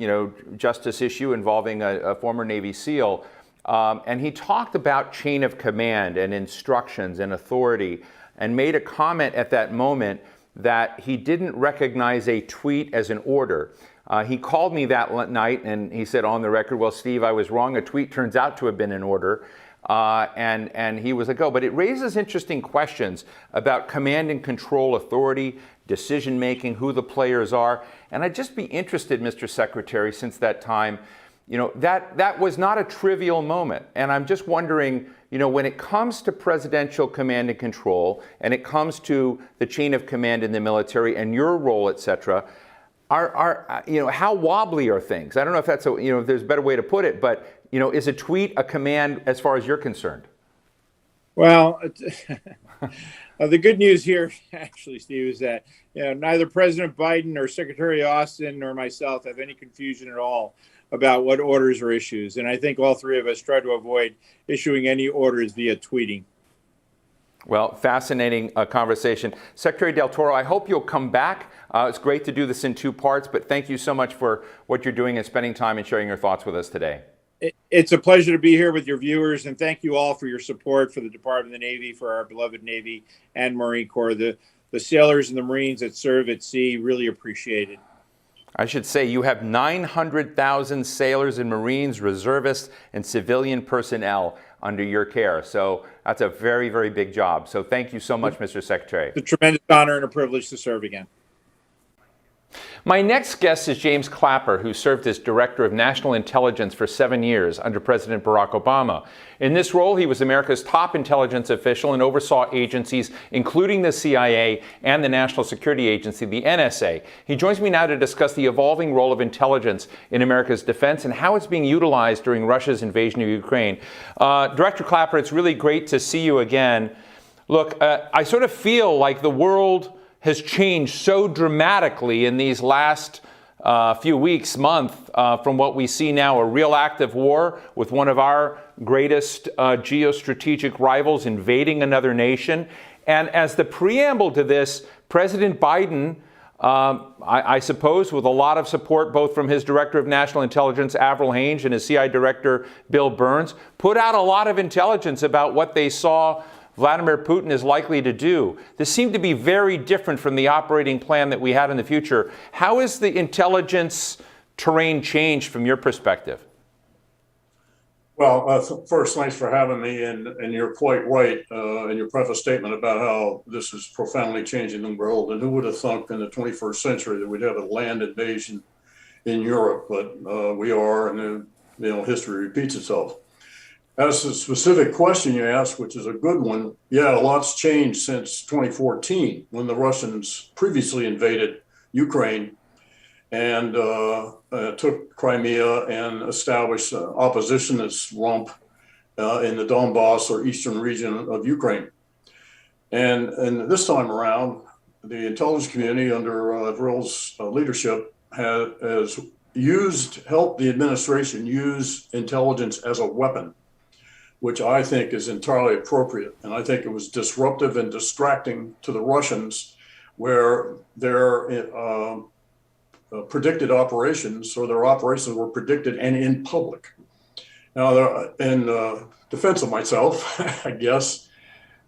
justice issue involving a former Navy SEAL, and he talked about chain of command and instructions and authority, and made a comment at that moment that he didn't recognize a tweet as an order. He called me that night and he said on the record, well, Steve, I was wrong. A tweet turns out to have been an order. And he was like, oh, but it raises interesting questions about command and control authority, decision making, who the players are. And I'd just be interested, Mr. Secretary, since that time, that was not a trivial moment. And I'm just wondering, when it comes to presidential command and control, and it comes to the chain of command in the military and your role, et cetera, how wobbly are things? I don't know if that's if there's a better way to put it, but is a tweet a command as far as you're concerned? Well, the good news here, actually, Steve, is that neither President Biden or Secretary Austin nor myself have any confusion at all about what orders are issued. And I think all three of us try to avoid issuing any orders via tweeting. Well, fascinating conversation. Secretary Del Toro, I hope you'll come back. It's great to do this in two parts, but thank you so much for what you're doing and spending time and sharing your thoughts with us today. It's a pleasure to be here with your viewers, and thank you all for your support for the Department of the Navy, for our beloved Navy and Marine Corps. The sailors and the Marines that serve at sea really appreciate it. I should say you have 900,000 sailors and Marines, reservists, and civilian personnel under your care. So that's a very, very big job. So thank you so much, Mr. Secretary. It's a tremendous honor and a privilege to serve again. My next guest is James Clapper, who served as Director of National Intelligence for 7 years under President Barack Obama. In this role, he was America's top intelligence official and oversaw agencies including the CIA and the National Security Agency, the NSA. He joins me now to discuss the evolving role of intelligence in America's defense and how it's being utilized during Russia's invasion of Ukraine. Director Clapper, it's really great to see you again. Look, I sort of feel like the world has changed so dramatically in these last few weeks, month, from what we see now, a real active war with one of our greatest geostrategic rivals invading another nation. And as the preamble to this, President Biden, I suppose with a lot of support both from his Director of National Intelligence, Avril Haines, and his CI Director, Bill Burns, put out a lot of intelligence about what they saw Vladimir Putin is likely to do. This seemed to be very different from the operating plan that we had in the future. How has the intelligence terrain changed from your perspective? Well, first, thanks for having me, and you're quite right in your preface statement about how this is profoundly changing the world. And who would have thunk in the 21st century that we'd have a land invasion in Europe? But we are, and history repeats itself. As to the specific question you asked, which is a good one, yeah, a lot's changed since 2014 when the Russians previously invaded Ukraine and took Crimea and established an oppositionist rump in the Donbass or eastern region of Ukraine. And this time around, the intelligence community under Avril's leadership has helped the administration use intelligence as a weapon, which I think is entirely appropriate. And I think it was disruptive and distracting to the Russians, where their predicted operations or their operations were predicted and in public. Now, in defense of myself, I guess,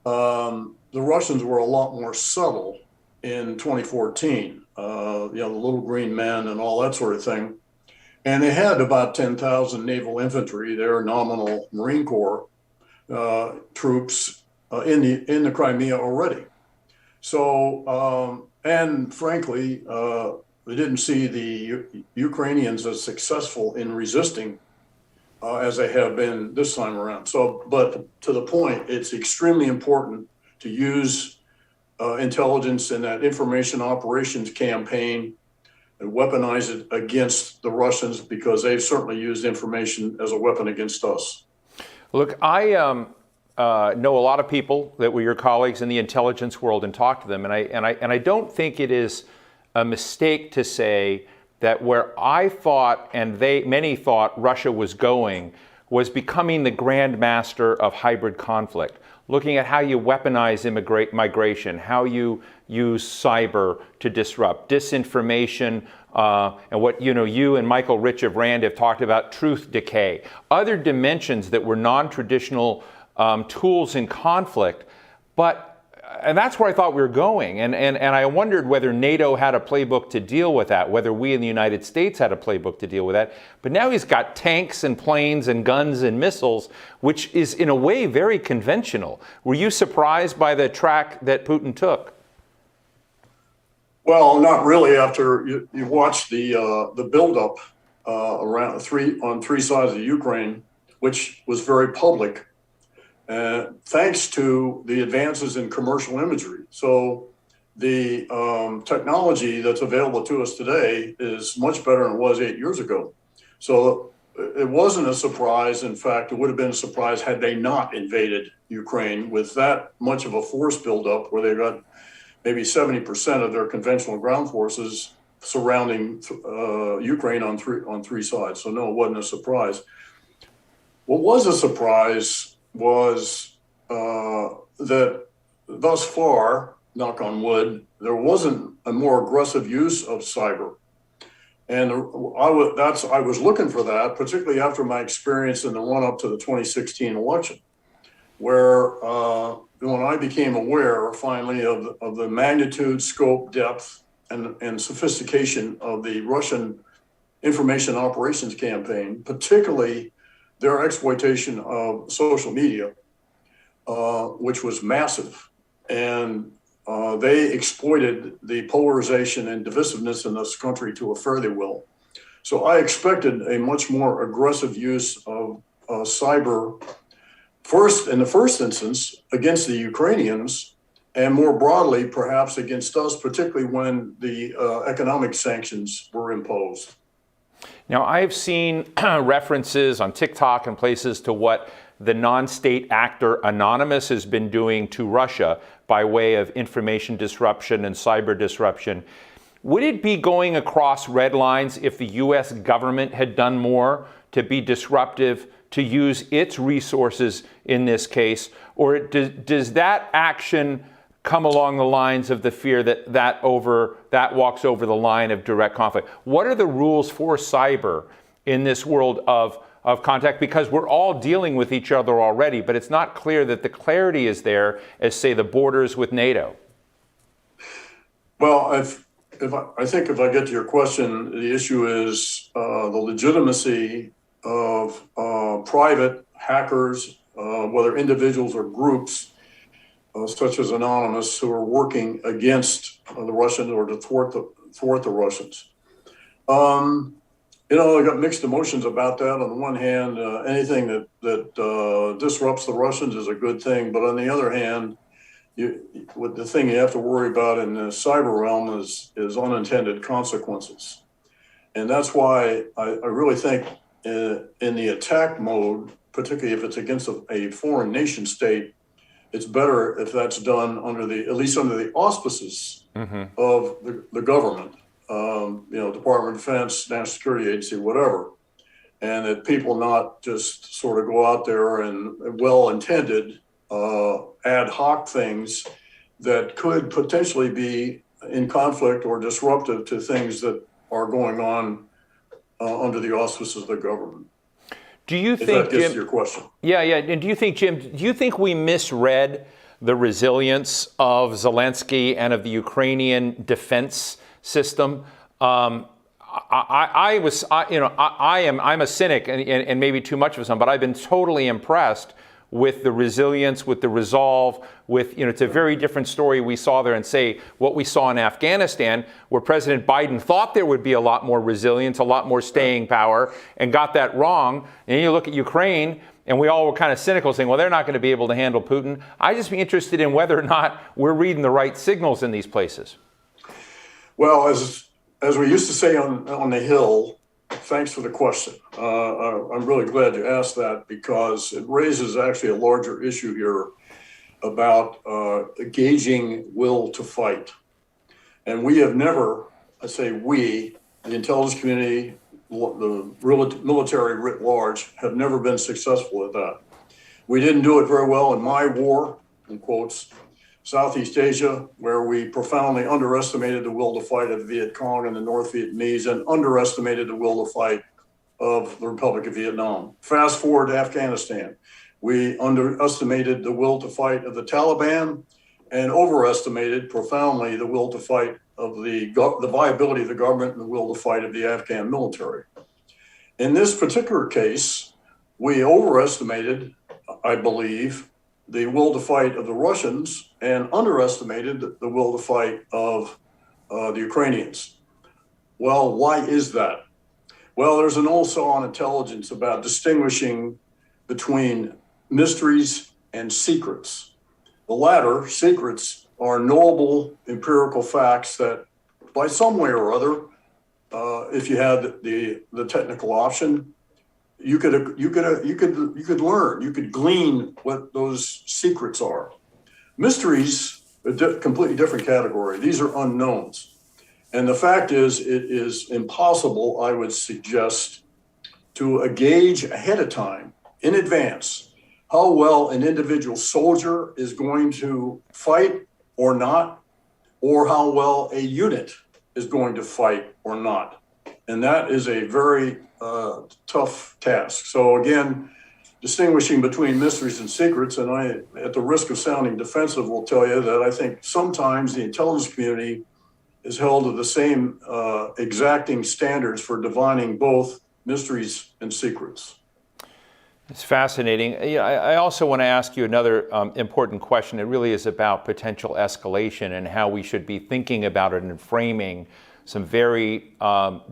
the Russians were a lot more subtle in 2014, the little green men and all that sort of thing. And they had about 10,000 naval infantry, their nominal Marine Corps troops in the Crimea already. So, and frankly, they didn't see the Ukrainians as successful in resisting as they have been this time around. So, but to the point, it's extremely important to use intelligence in that information operations campaign and weaponize it against the Russians, because they've certainly used information as a weapon against us. Look, I know a lot of people that were your colleagues in the intelligence world and talked to them, and I don't think it is a mistake to say that where I thought and many thought Russia was going was becoming the grandmaster of hybrid conflict, looking at how you weaponize migration, how you use cyber to disrupt, disinformation, and what you and Michael Rich of RAND have talked about, truth decay, other dimensions that were non-traditional tools in conflict. And that's where I thought we were going. And I wondered whether NATO had a playbook to deal with that, whether we in the United States had a playbook to deal with that. But now he's got tanks and planes and guns and missiles, which is in a way very conventional. Were you surprised by the track that Putin took? Well, not really. After you watch the buildup on three sides of Ukraine, which was very public, thanks to the advances in commercial imagery. So the technology that's available to us today is much better than it was 8 years ago. So it wasn't a surprise. In fact, it would have been a surprise had they not invaded Ukraine with that much of a force buildup, where they got maybe 70% of their conventional ground forces surrounding Ukraine on three sides. So no, it wasn't a surprise. What was a surprise was that thus far, knock on wood, there wasn't a more aggressive use of cyber. And I was looking for that, particularly after my experience in the run-up to the 2016 election, where when I became aware finally of the magnitude, scope, depth, and sophistication of the Russian information operations campaign, particularly their exploitation of social media, which was massive. And they exploited the polarization and divisiveness in this country to a fare thee well. So I expected a much more aggressive use of cyber, in the first instance, against the Ukrainians, and more broadly, perhaps against us, particularly when the economic sanctions were imposed. Now, I've seen references on TikTok and places to what the non-state actor Anonymous has been doing to Russia by way of information disruption and cyber disruption. Would it be going across red lines if the U.S. government had done more to be disruptive, to use its resources in this case? Or does that action come along the lines of the fear that walks over the line of direct conflict? What are the rules for cyber in this world of contact? Because we're all dealing with each other already, but it's not clear that the clarity is there as, say, the borders with NATO. Well, I think if I get to your question, the issue is the legitimacy of private hackers, whether individuals or groups, such as Anonymous, who are working against the Russians or to thwart the Russians. I got mixed emotions about that. On the one hand, anything that disrupts the Russians is a good thing, but on the other hand, the thing you have to worry about in the cyber realm is unintended consequences. And that's why I really think in the attack mode, particularly if it's against a foreign nation state, it's better if that's done at least under the auspices of the government, Department of Defense, National Security Agency, whatever, and that people not just sort of go out there and well-intended ad hoc things that could potentially be in conflict or disruptive to things that are going on under the auspices of the government. Do you think, that gets Jim, to your question? Yeah. And do you think we misread the resilience of Zelensky and of the Ukrainian defense system? I'm a cynic and maybe too much of some, but I've been totally impressed with the resilience, with the resolve, it's a very different story we saw there and say what we saw in Afghanistan, where President Biden thought there would be a lot more resilience, a lot more staying power, and got that wrong. And you look at Ukraine, and we all were kind of cynical, saying, well, they're not going to be able to handle Putin. I'd just be interested in whether or not we're reading the right signals in these places. Well, as as we used to say on the Hill, thanks for the question. I'm really glad you asked that because it raises actually a larger issue here about gauging will to fight. And we have never, I say we, the intelligence community, the military writ large, have never been successful at that. We didn't do it very well in my war, in quotes, Southeast Asia, where we profoundly underestimated the will to fight of the Viet Cong and the North Vietnamese and underestimated the will to fight of the Republic of Vietnam. Fast forward to Afghanistan. We underestimated the will to fight of the Taliban and overestimated profoundly the will to fight of the viability of the government and the will to fight of the Afghan military. In this particular case, we overestimated, I believe, the will to fight of the Russians and underestimated the will to fight of the Ukrainians. Well, why is that? Well, there's an old saw on intelligence about distinguishing between mysteries and secrets. The latter, secrets, are knowable empirical facts that by some way or other, if you had the technical option, you could learn, you could glean what those secrets are. Mysteries, a completely different category. These are unknowns. And the fact is, it is impossible, I would suggest, to gauge ahead of time, in advance, how well an individual soldier is going to fight or not, or how well a unit is going to fight or not. And that is a very tough task. So again, distinguishing between mysteries and secrets, and I, at the risk of sounding defensive, will tell you that I think sometimes the intelligence community is held to the same exacting standards for divining both mysteries and secrets. It's fascinating. I also want to ask you another important question. It really is about potential escalation and how we should be thinking about it and framing some very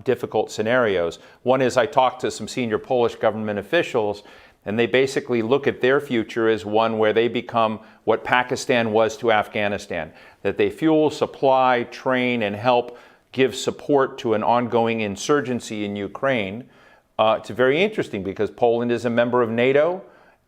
difficult scenarios. One is I talked to some senior Polish government officials, and they basically look at their future as one where they become what Pakistan was to Afghanistan, that they fuel, supply, train, and help give support to an ongoing insurgency in Ukraine. It's very interesting because Poland is a member of NATO,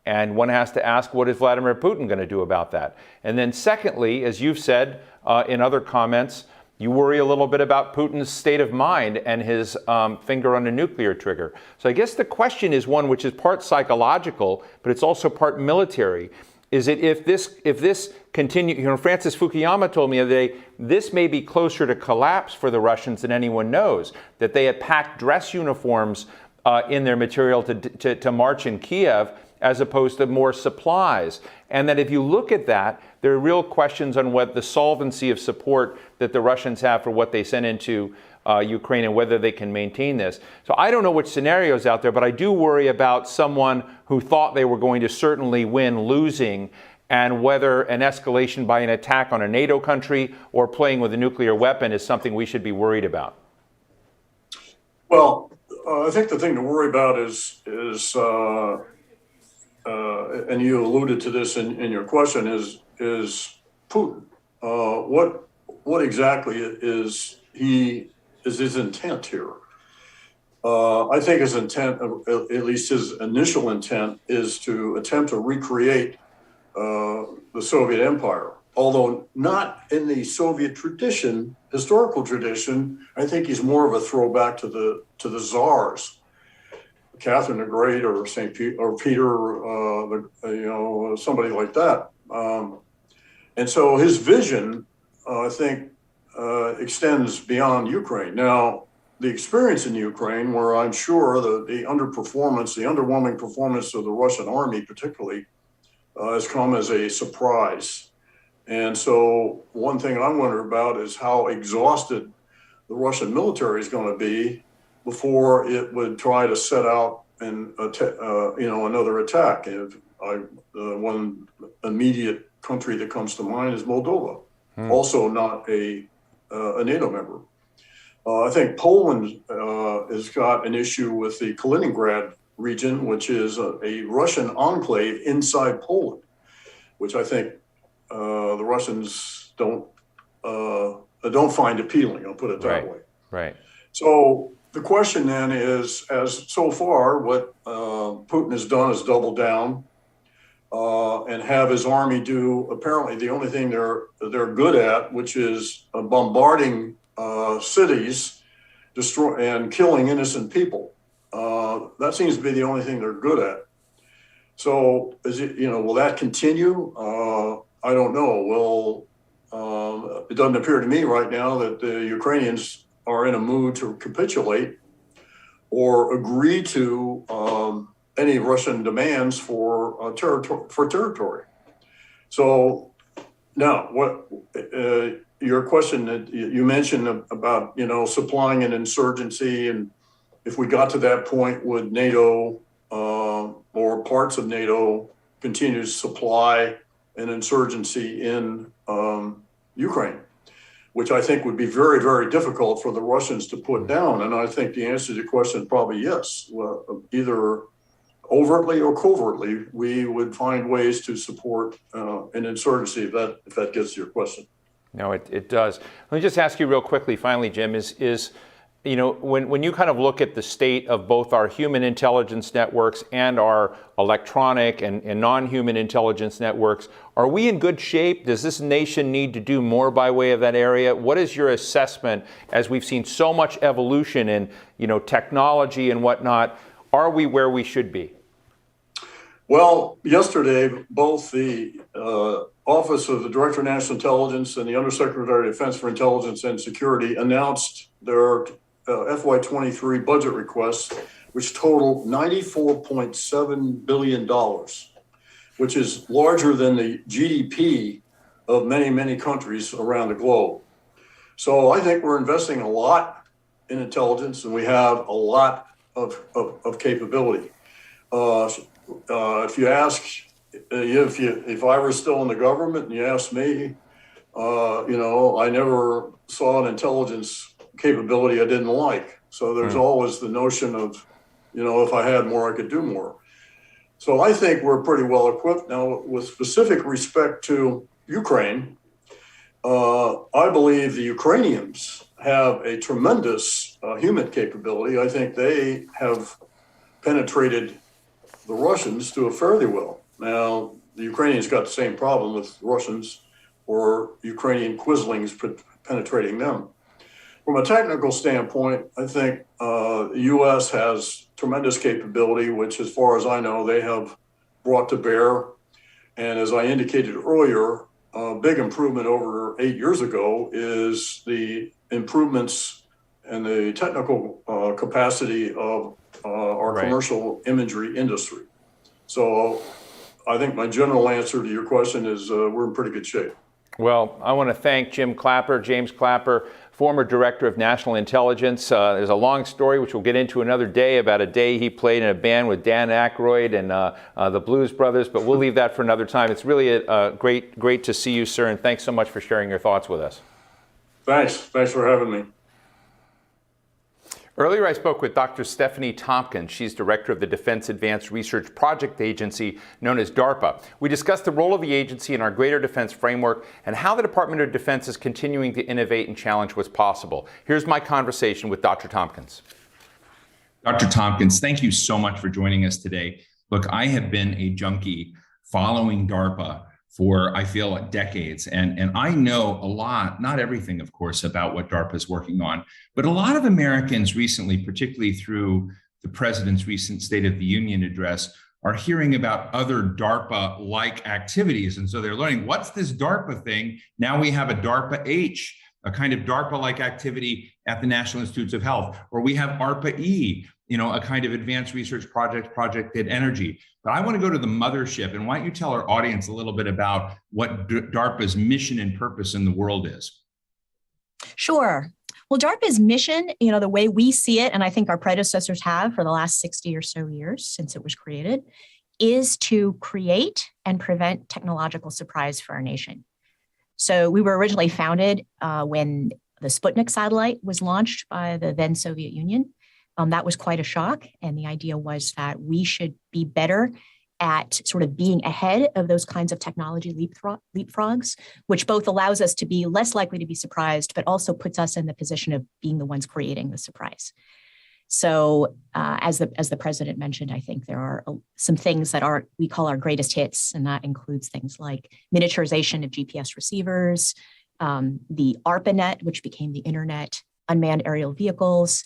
and one has to ask, what is Vladimir Putin going to do about that? And then secondly, as you've said in other comments, you worry a little bit about Putin's state of mind and his finger on the nuclear trigger. So I guess the question is one which is part psychological, but it's also part military. Is it if this continues, Francis Fukuyama told me the other day, this may be closer to collapse for the Russians than anyone knows, that they had packed dress uniforms in their material to march in Kiev as opposed to more supplies. And that if you look at that, there are real questions on what the solvency of support that the Russians have for what they send into Ukraine and whether they can maintain this. So I don't know which scenario is out there, but I do worry about someone who thought they were going to certainly win losing, and whether an escalation by an attack on a NATO country or playing with a nuclear weapon is something we should be worried about. Well, I think the thing to worry about is and you alluded to this in your question, is Putin. What exactly is his intent here? I think his intent, at least his initial intent, is to attempt to recreate the Soviet Empire. Although not in the Soviet tradition, historical tradition, I think he's more of a throwback to the czars, Catherine the Great or St. Peter or Peter, somebody like that. And so his vision, I think, extends beyond Ukraine. Now, the experience in Ukraine, where I'm sure the underperformance, the underwhelming performance of the Russian army, particularly, has come as a surprise. And so one thing I'm wondering about is how exhausted the Russian military is going to be before it would try to set out and another attack. One immediate country that comes to mind is Moldova, also not a NATO member. I think Poland has got an issue with the Kaliningrad region, which is a Russian enclave inside Poland, which I think the Russians don't find appealing. I'll put it that way. Right. So the question then is, as so far, what Putin has done is double down and have his army do apparently the only thing they're good at, which is bombarding cities, destroy and killing innocent people. That seems to be the only thing they're good at. So is it, will that continue? I don't know. Well, it doesn't appear to me right now that the Ukrainians are in a mood to capitulate or agree to any Russian demands for territory. So now, what your question that you mentioned about supplying an insurgency, and if we got to that point, would NATO or parts of NATO continue to supply an insurgency in Ukraine, which I think would be very, very difficult for the Russians to put down. And I think the answer to the question is probably yes. Well, either overtly or covertly, we would find ways to support an insurgency if that gets to your question. No, it does. Let me just ask you real quickly, finally, Jim, is when you kind of look at the state of both our human intelligence networks and our electronic and non-human intelligence networks, are we in good shape? Does this nation need to do more by way of that area? What is your assessment as we've seen so much evolution in technology and whatnot? Are we where we should be? Well, yesterday, both the Office of the Director of National Intelligence and the Undersecretary of Defense for Intelligence and Security announced their FY23 budget requests, which total $94.7 billion, which is larger than the GDP of many, many countries around the globe. So I think we're investing a lot in intelligence, and we have a lot of capability. If you ask, if I were still in the government and you asked me, I never saw an intelligence capability I didn't like. So there's always the notion of, if I had more, I could do more. So I think we're pretty well equipped now. With specific respect to Ukraine, I believe the Ukrainians have a tremendous human capability. I think they have penetrated the Russians do it fairly well. Now, the Ukrainians got the same problem with Russians or Ukrainian quislings penetrating them. From a technical standpoint, I think the U.S. has tremendous capability, which, as far as I know, they have brought to bear. And as I indicated earlier, a big improvement over 8 years ago is the improvements and the technical capacity of our commercial imagery industry. So I think my general answer to your question is we're in pretty good shape. Well, I want to thank James Clapper, former Director of National Intelligence. There's a long story, which we'll get into another day, about a day he played in a band with Dan Aykroyd and the Blues Brothers, but we'll leave that for another time. It's really great to see you, sir, and thanks so much for sharing your thoughts with us. Thanks for having me. Earlier, I spoke with Dr. Stephanie Tompkins. She's director of the Defense Advanced Research Project Agency, known as DARPA. We discussed the role of the agency in our greater defense framework and how the Department of Defense is continuing to innovate and challenge what's possible. Here's my conversation with Dr. Tompkins. Dr. Tompkins, thank you so much for joining us today. Look, I have been a junkie following DARPA for, I feel, decades. And I know a lot, not everything, of course, about what DARPA is working on, but a lot of Americans recently, particularly through the president's recent State of the Union address, are hearing about other DARPA-like activities. And so they're learning, what's this DARPA thing? Now we have a DARPA-H, a kind of DARPA-like activity at the National Institutes of Health, or we have ARPA-E, a kind of advanced research project at Energy. But I want to go to the mothership, and why don't you tell our audience a little bit about what DARPA's mission and purpose in the world is? Sure. Well, DARPA's mission, the way we see it, and I think our predecessors have for the last 60 or so years since it was created, is to create and prevent technological surprise for our nation. So we were originally founded when the Sputnik satellite was launched by the then Soviet Union. That was quite a shock. And the idea was that we should be better at sort of being ahead of those kinds of technology leapfrogs, which both allows us to be less likely to be surprised, but also puts us in the position of being the ones creating the surprise. So as the president mentioned, I think there are some things that we call our greatest hits, and that includes things like miniaturization of GPS receivers, the ARPANET, which became the internet, unmanned aerial vehicles.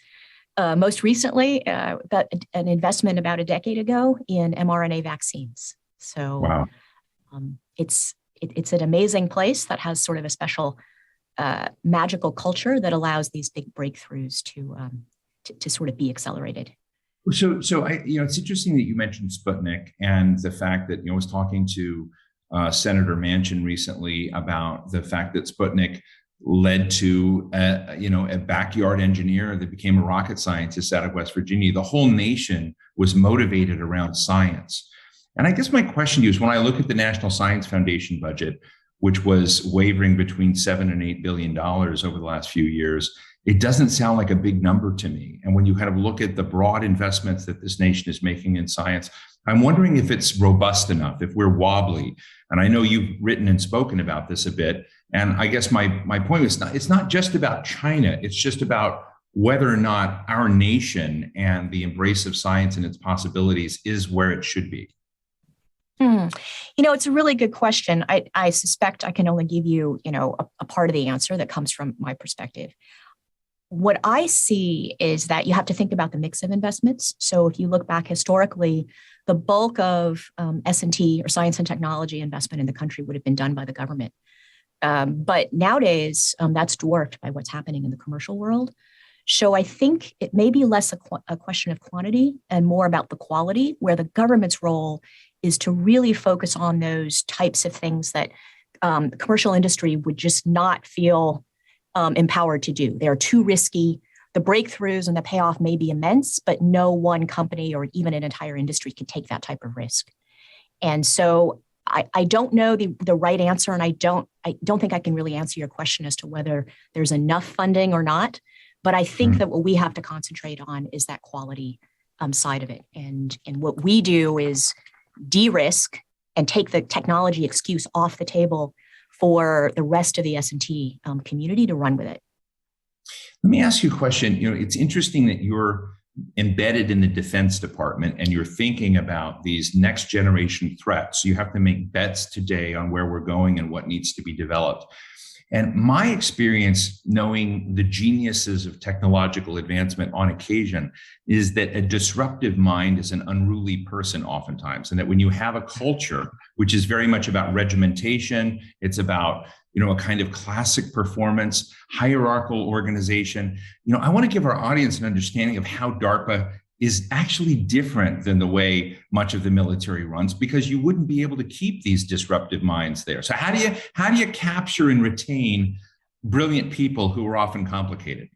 Most recently, an investment about a decade ago in mRNA vaccines. So Wow. It's an amazing place that has sort of a special magical culture that allows these big breakthroughs to sort of be accelerated. So it's interesting that you mentioned Sputnik and the fact that, I was talking to Senator Manchin recently about the fact that Sputnik led to a backyard engineer that became a rocket scientist out of West Virginia. The whole nation was motivated around science. And I guess my question to you is, when I look at the National Science Foundation budget, which was wavering between $7 and $8 billion over the last few years, it doesn't sound like a big number to me. And when you kind of look at the broad investments that this nation is making in science, I'm wondering if it's robust enough, if we're wobbly. And I know you've written and spoken about this a bit. And I guess my point was, it's not just about China. It's just about whether or not our nation and the embrace of science and its possibilities is where it should be. It's a really good question. I suspect I can only give you, a part of the answer that comes from my perspective. What I see is that you have to think about the mix of investments. So if you look back historically, the bulk of S&T or science and technology investment in the country would have been done by the government. But nowadays, that's dwarfed by what's happening in the commercial world. So I think it may be less a question of quantity and more about the quality, where the government's role is to really focus on those types of things that the commercial industry would just not feel empowered to do. They're too risky. The breakthroughs and the payoff may be immense, but no one company or even an entire industry can take that type of risk. And so I don't know the right answer, and I don't think I can really answer your question as to whether there's enough funding or not. But I think that what we have to concentrate on is that quality side of it. And what we do is de-risk and take the technology excuse off the table for the rest of the S&T community to run with it. Let me ask you a question. It's interesting that you're embedded in the Defense Department and you're thinking about these next generation threats. You have to make bets today on where we're going and what needs to be developed. And my experience, knowing the geniuses of technological advancement on occasion, is that a disruptive mind is an unruly person oftentimes. And that when you have a culture, which is very much about regimentation, it's about a kind of classic performance, hierarchical organization. I want to give our audience an understanding of how DARPA is actually different than the way much of the military runs, because you wouldn't be able to keep these disruptive minds there. So how do you capture and retain brilliant people who are often complicated?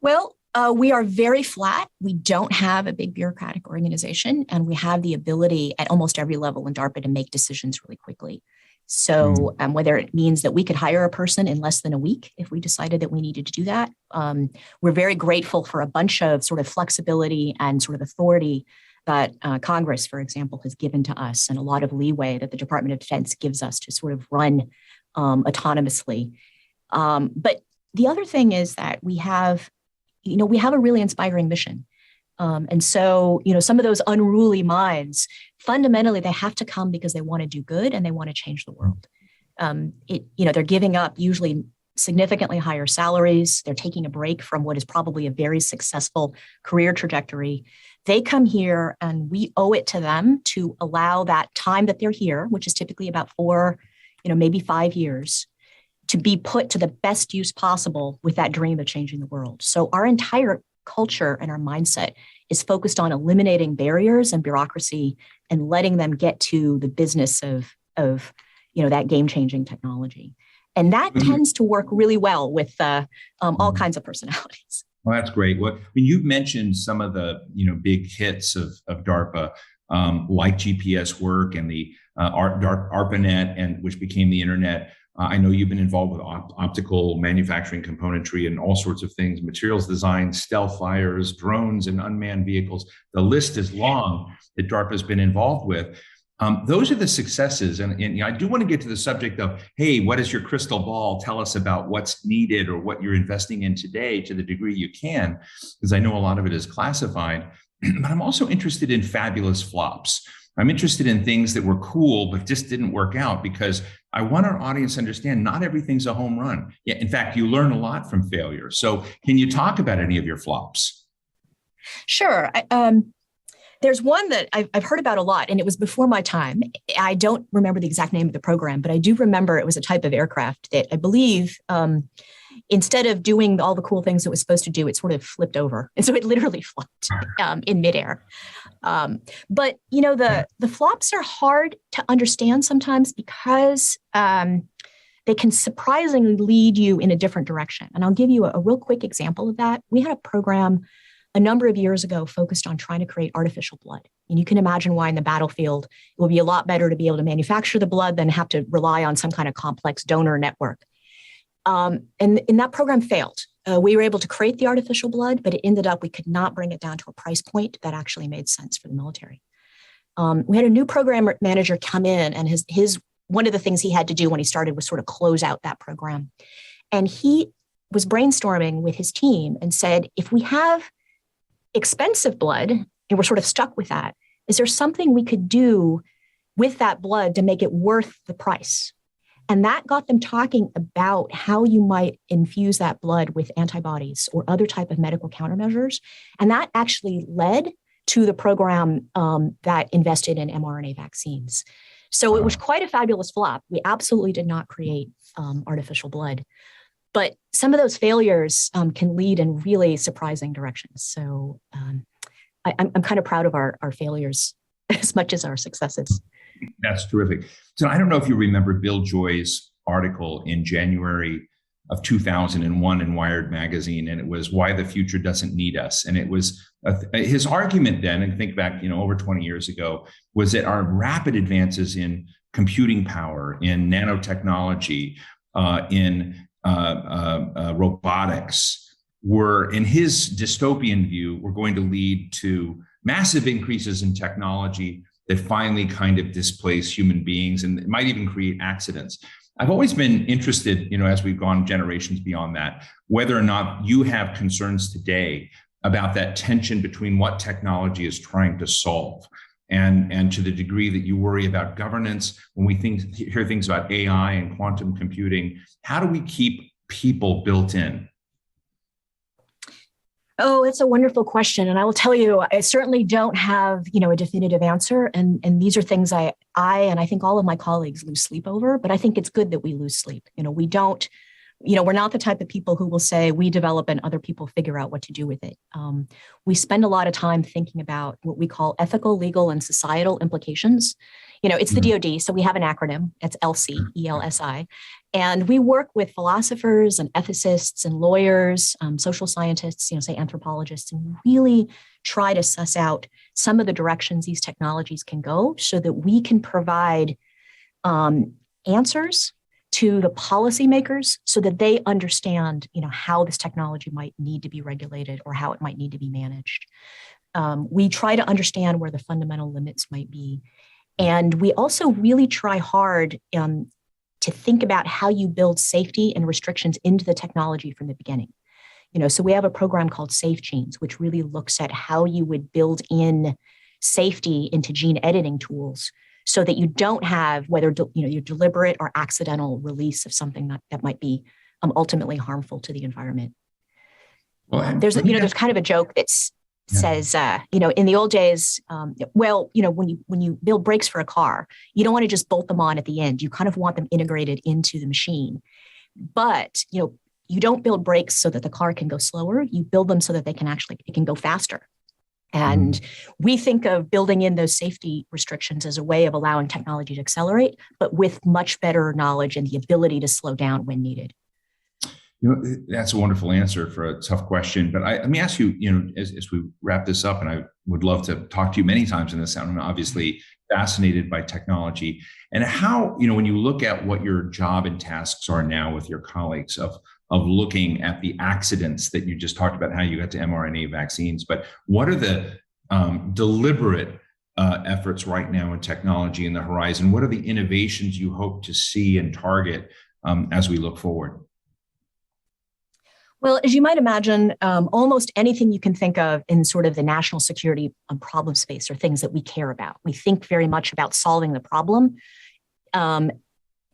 Well, we are very flat. We don't have a big bureaucratic organization, and we have the ability at almost every level in DARPA to make decisions really quickly. So whether it means that we could hire a person in less than a week if we decided that we needed to do that, we're very grateful for a bunch of sort of flexibility and sort of authority that Congress, for example, has given to us, and a lot of leeway that the Department of Defense gives us to sort of run autonomously. But the other thing is that we have a really inspiring mission. And so, some of those unruly minds, fundamentally, they have to come because they want to do good and they want to change the world. They're giving up usually significantly higher salaries. They're taking a break from what is probably a very successful career trajectory. They come here and we owe it to them to allow that time that they're here, which is typically about 4, maybe 5 years, to be put to the best use possible with that dream of changing the world. So our entire culture and our mindset is focused on eliminating barriers and bureaucracy and letting them get to the business of that game-changing technology. And that tends to work really well with all kinds of personalities. Well, that's great. Well, you've mentioned some of the big hits of DARPA, like GPS work and the ARPANET, and which became the internet. I know you've been involved with optical manufacturing componentry and all sorts of things, materials design, stealth fires, drones, and unmanned vehicles. The list is long that DARPA has been involved with. Those are the successes. And I do want to get to the subject of, hey, what is your crystal ball? Tell us about what's needed or what you're investing in today to the degree you can, because I know a lot of it is classified. But I'm also interested in fabulous flops. I'm interested in things that were cool, but just didn't work out, because I want our audience to understand not everything's a home run. Yeah, in fact, you learn a lot from failure. So can you talk about any of your flops? Sure. There's one that I've heard about a lot, and it was before my time. I don't remember the exact name of the program, but I do remember it was a type of aircraft that I believe instead of doing all the cool things it was supposed to do, it sort of flipped over. And so it literally flopped in midair. But, the flops are hard to understand sometimes because they can surprisingly lead you in a different direction. And I'll give you a real quick example of that. We had a program a number of years ago focused on trying to create artificial blood. And you can imagine why in the battlefield, it will be a lot better to be able to manufacture the blood than have to rely on some kind of complex donor network. And that program failed. We were able to create the artificial blood, but it ended up, we could not bring it down to a price point that actually made sense for the military. We had a new program manager come in, and his one of the things he had to do when he started was sort of close out that program. And he was brainstorming with his team and said, if we have expensive blood and we're sort of stuck with that, is there something we could do with that blood to make it worth the price? And that got them talking about how you might infuse that blood with antibodies or other type of medical countermeasures. And that actually led to the program that invested in mRNA vaccines. So it was quite a fabulous flop. We absolutely did not create artificial blood. But some of those failures can lead in really surprising directions. So I'm kind of proud of our failures as much as our successes. That's terrific. So I don't know if you remember Bill Joy's article in January of 2001 in Wired magazine, and it was Why the Future Doesn't Need Us. And it was his argument then, and think back, over 20 years ago, was that our rapid advances in computing power, in nanotechnology, in robotics were, in his dystopian view, were going to lead to massive increases in technology that finally kind of displace human beings, and it might even create accidents. I've always been interested, as we've gone generations beyond that, whether or not you have concerns today about that tension between what technology is trying to solve, and to the degree that you worry about governance. When we hear things about AI and quantum computing, how do we keep people built in? Oh, it's a wonderful question. And I will tell you, I certainly don't have, a definitive answer. And these are things I and I think all of my colleagues lose sleep over, but I think it's good that we lose sleep. We don't, we're not the type of people who will say we develop and other people figure out what to do with it. We spend a lot of time thinking about what we call ethical, legal, and societal implications. It's the DoD, so we have an acronym. It's ELSI, ELSI. And we work with philosophers and ethicists and lawyers, social scientists, say anthropologists, and really try to suss out some of the directions these technologies can go so that we can provide answers to the policymakers so that they understand, how this technology might need to be regulated or how it might need to be managed. We try to understand where the fundamental limits might be. And we also really try hard to think about how you build safety and restrictions into the technology from the beginning. So we have a program called Safe Genes, which really looks at how you would build in safety into gene editing tools so that you don't have whether your deliberate or accidental release of something that might be ultimately harmful to the environment. Well, there's kind of a joke that's says, in the old days, when you build brakes for a car, you don't want to just bolt them on at the end. You kind of want them integrated into the machine. But, you don't build brakes so that the car can go slower. You build them so that it can go faster. And we think of building in those safety restrictions as a way of allowing technology to accelerate, but with much better knowledge and the ability to slow down when needed. That's a wonderful answer for a tough question. But let me ask you, as we wrap this up, and I would love to talk to you many times in this. I mean, obviously, fascinated by technology and how, when you look at what your job and tasks are now with your colleagues of looking at the accidents that you just talked about, how you got to mRNA vaccines, but what are the deliberate efforts right now in technology in the horizon? What are the innovations you hope to see and target as we look forward? Well, as you might imagine, almost anything you can think of in sort of the national security problem space are things that we care about. We think very much about solving the problem, and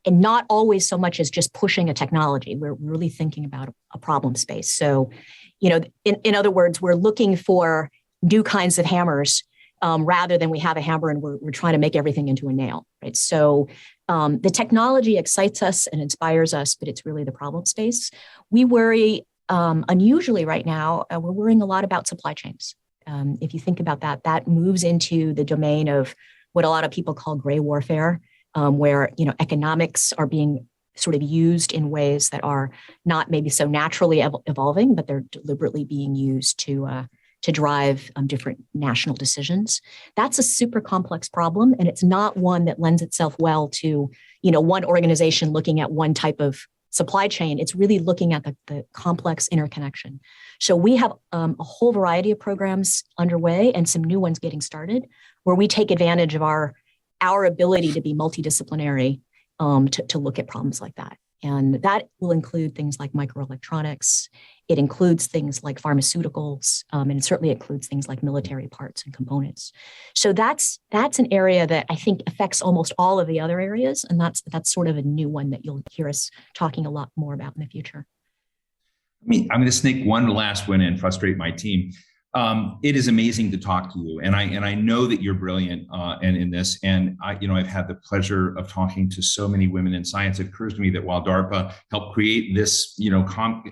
not always so much as just pushing a technology. We're really thinking about a problem space. So, in other words, we're looking for new kinds of hammers rather than we have a hammer and we're trying to make everything into a nail, right? So the technology excites us and inspires us, but it's really the problem space. We worry unusually right now, we're worrying a lot about supply chains. If you think about that, that moves into the domain of what a lot of people call gray warfare, where economics are being sort of used in ways that are not maybe so naturally evolving, but they're deliberately being used to drive different national decisions. That's a super complex problem, and it's not one that lends itself well to one organization looking at one type of supply chain. It's really looking at the complex interconnection. So we have a whole variety of programs underway and some new ones getting started where we take advantage of our ability to be multidisciplinary to look at problems like that. And that will include things like microelectronics. It includes things like pharmaceuticals, and it certainly includes things like military parts and components. So that's an area that I think affects almost all of the other areas, and that's sort of a new one that you'll hear us talking a lot more about in the future. I'm going to sneak one last one and frustrate my team. It is amazing to talk to you, and I know that you're brilliant and in this. And I've had the pleasure of talking to so many women in science. It occurs to me that while DARPA helped create this,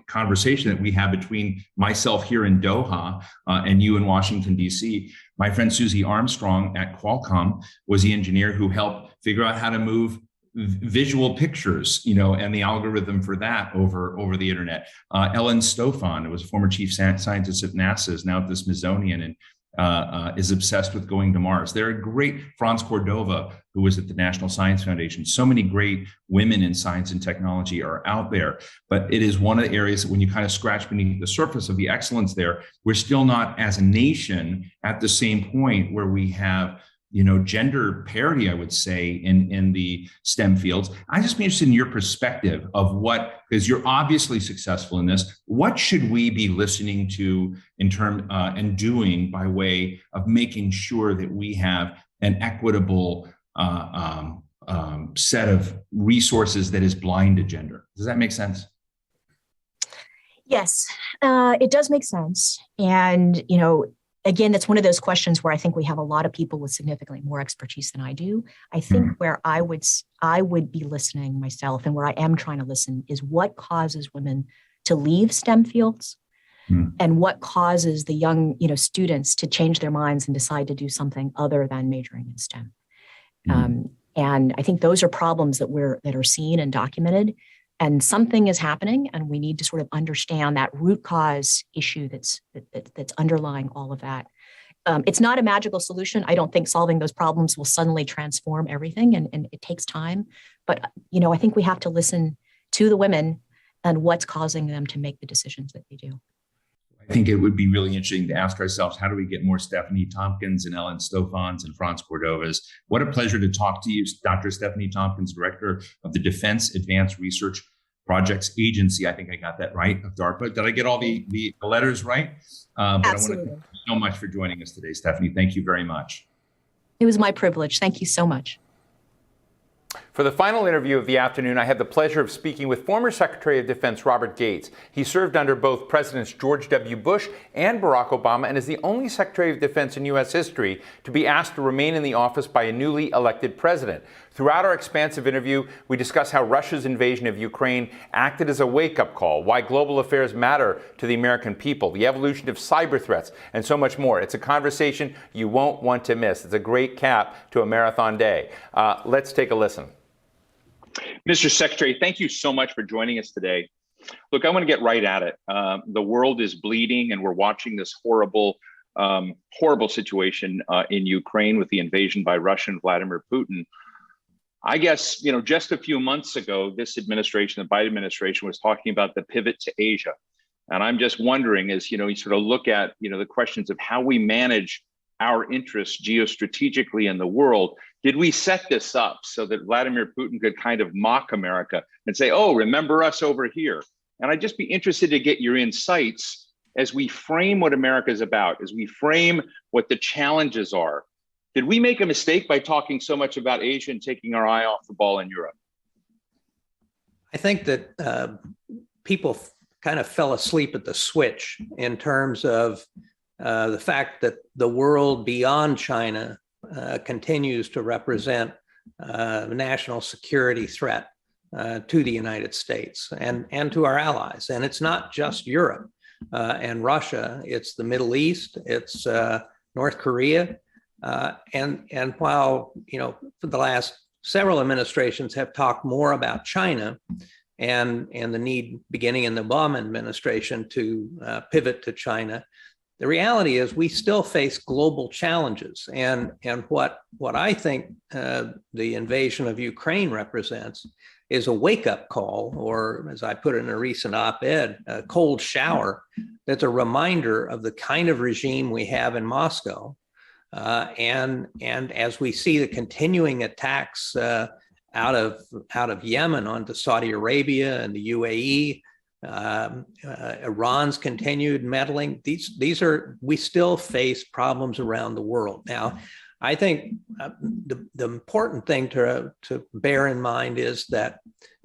conversation that we have between myself here in Doha and you in Washington D.C., my friend Susie Armstrong at Qualcomm was the engineer who helped figure out how to move visual pictures, and the algorithm for that over the internet. Ellen Stofan, who was a former chief scientist at NASA, is now at the Smithsonian and is obsessed with going to Mars. There are great Franz Cordova, who was at the National Science Foundation. So many great women in science and technology are out there, but it is one of the areas that when you kind of scratch beneath the surface of the excellence there, we're still not as a nation at the same point where we have gender parity, I would say, in the STEM fields. I just be interested in your perspective of because you're obviously successful in this, what should we be listening to and doing by way of making sure that we have an equitable set of resources that is blind to gender? Does that make sense? Yes, it does make sense. And, again, that's one of those questions where I think we have a lot of people with significantly more expertise than I do. I think where I would be listening myself, and where I am trying to listen, is what causes women to leave STEM fields, and what causes the young, students to change their minds and decide to do something other than majoring in STEM. And I think those are problems that are seen and documented. And something is happening, and we need to sort of understand that root cause issue that's underlying all of that. It's not a magical solution. I don't think solving those problems will suddenly transform everything, and it takes time. But I think we have to listen to the women and what's causing them to make the decisions that they do. I think it would be really interesting to ask ourselves, how do we get more Stephanie Tompkins and Ellen Stofans and Franz Cordovas? What a pleasure to talk to you, Dr. Stephanie Tompkins, Director of the Defense Advanced Research Projects Agency. I think I got that right, of DARPA. Did I get all the letters right? But Absolutely. I want to thank you so much for joining us today, Stephanie. Thank you very much. It was my privilege. Thank you so much. For the final interview of the afternoon, I had the pleasure of speaking with former Secretary of Defense Robert Gates. He served under both Presidents George W. Bush and Barack Obama and is the only Secretary of Defense in U.S. history to be asked to remain in the office by a newly elected president. Throughout our expansive interview, we discuss how Russia's invasion of Ukraine acted as a wake-up call, why global affairs matter to the American people, the evolution of cyber threats, and so much more. It's a conversation you won't want to miss. It's a great cap to a marathon day. Let's take a listen. Mr. Secretary, thank you so much for joining us today. Look, I want to get right at it. The world is bleeding, and we're watching this horrible horrible situation in Ukraine with the invasion by Russian Vladimir Putin. I guess, just a few months ago, this administration, the Biden administration, was talking about the pivot to Asia. And I'm just wondering, as you sort of look at the questions of how we manage our interests geostrategically in the world, did we set this up so that Vladimir Putin could kind of mock America and say, oh, remember us over here? And I'd just be interested to get your insights as we frame what America is about, as we frame what the challenges are. Did we make a mistake by talking so much about Asia and taking our eye off the ball in Europe? I think that people kind of fell asleep at the switch in terms of the fact that the world beyond China continues to represent a national security threat to the United States and to our allies. And it's not just Europe and Russia, it's the Middle East, it's North Korea. And while, for the last several administrations have talked more about China and the need beginning in the Obama administration to pivot to China, the reality is we still face global challenges. And what I think the invasion of Ukraine represents is a wake-up call, or as I put it in a recent op-ed, a cold shower that's a reminder of the kind of regime we have in Moscow. And as we see the continuing attacks out of Yemen onto Saudi Arabia and the UAE, Iran's continued meddling. We still face problems around the world. Now, I think the important thing to bear in mind is that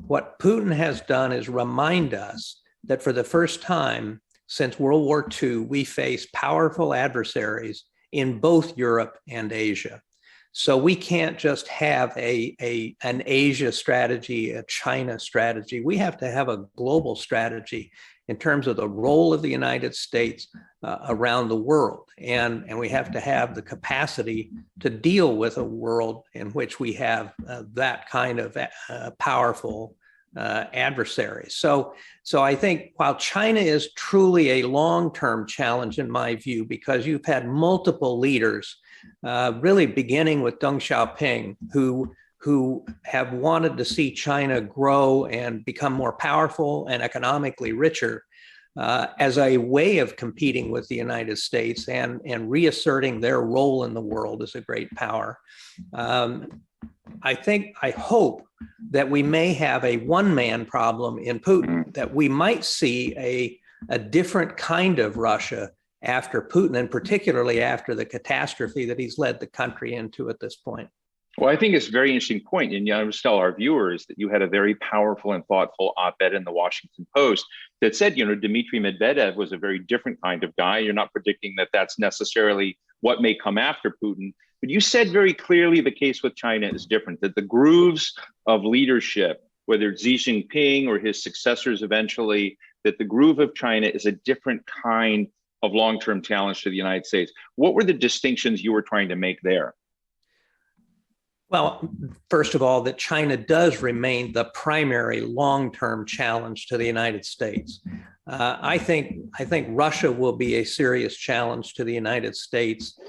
what Putin has done is remind us that for the first time since World War II, we face powerful adversaries in both Europe and Asia. So we can't just have an Asia strategy, a China strategy. We have to have a global strategy in terms of the role of the United States around the world. And we have to have the capacity to deal with a world in which we have that kind of powerful adversaries. So I think while China is truly a long-term challenge in my view, because you've had multiple leaders really beginning with Deng Xiaoping, who have wanted to see China grow and become more powerful and economically richer as a way of competing with the United States and reasserting their role in the world as a great power. I hope that we may have a one-man problem in Putin, that we might see a different kind of Russia after Putin, and particularly after the catastrophe that he's led the country into at this point. Well, I think it's a very interesting point. And I would tell our viewers that you had a very powerful and thoughtful op-ed in the Washington Post that said, Dmitry Medvedev was a very different kind of guy. You're not predicting that that's necessarily what may come after Putin. But you said very clearly the case with China is different, that the grooves of leadership, whether it's Xi Jinping or his successors eventually, that the groove of China is a different kind of long-term challenge to the United States. What were the distinctions you were trying to make there? Well, first of all, that China does remain the primary long-term challenge to the United States. I think Russia will be a serious challenge to the United States,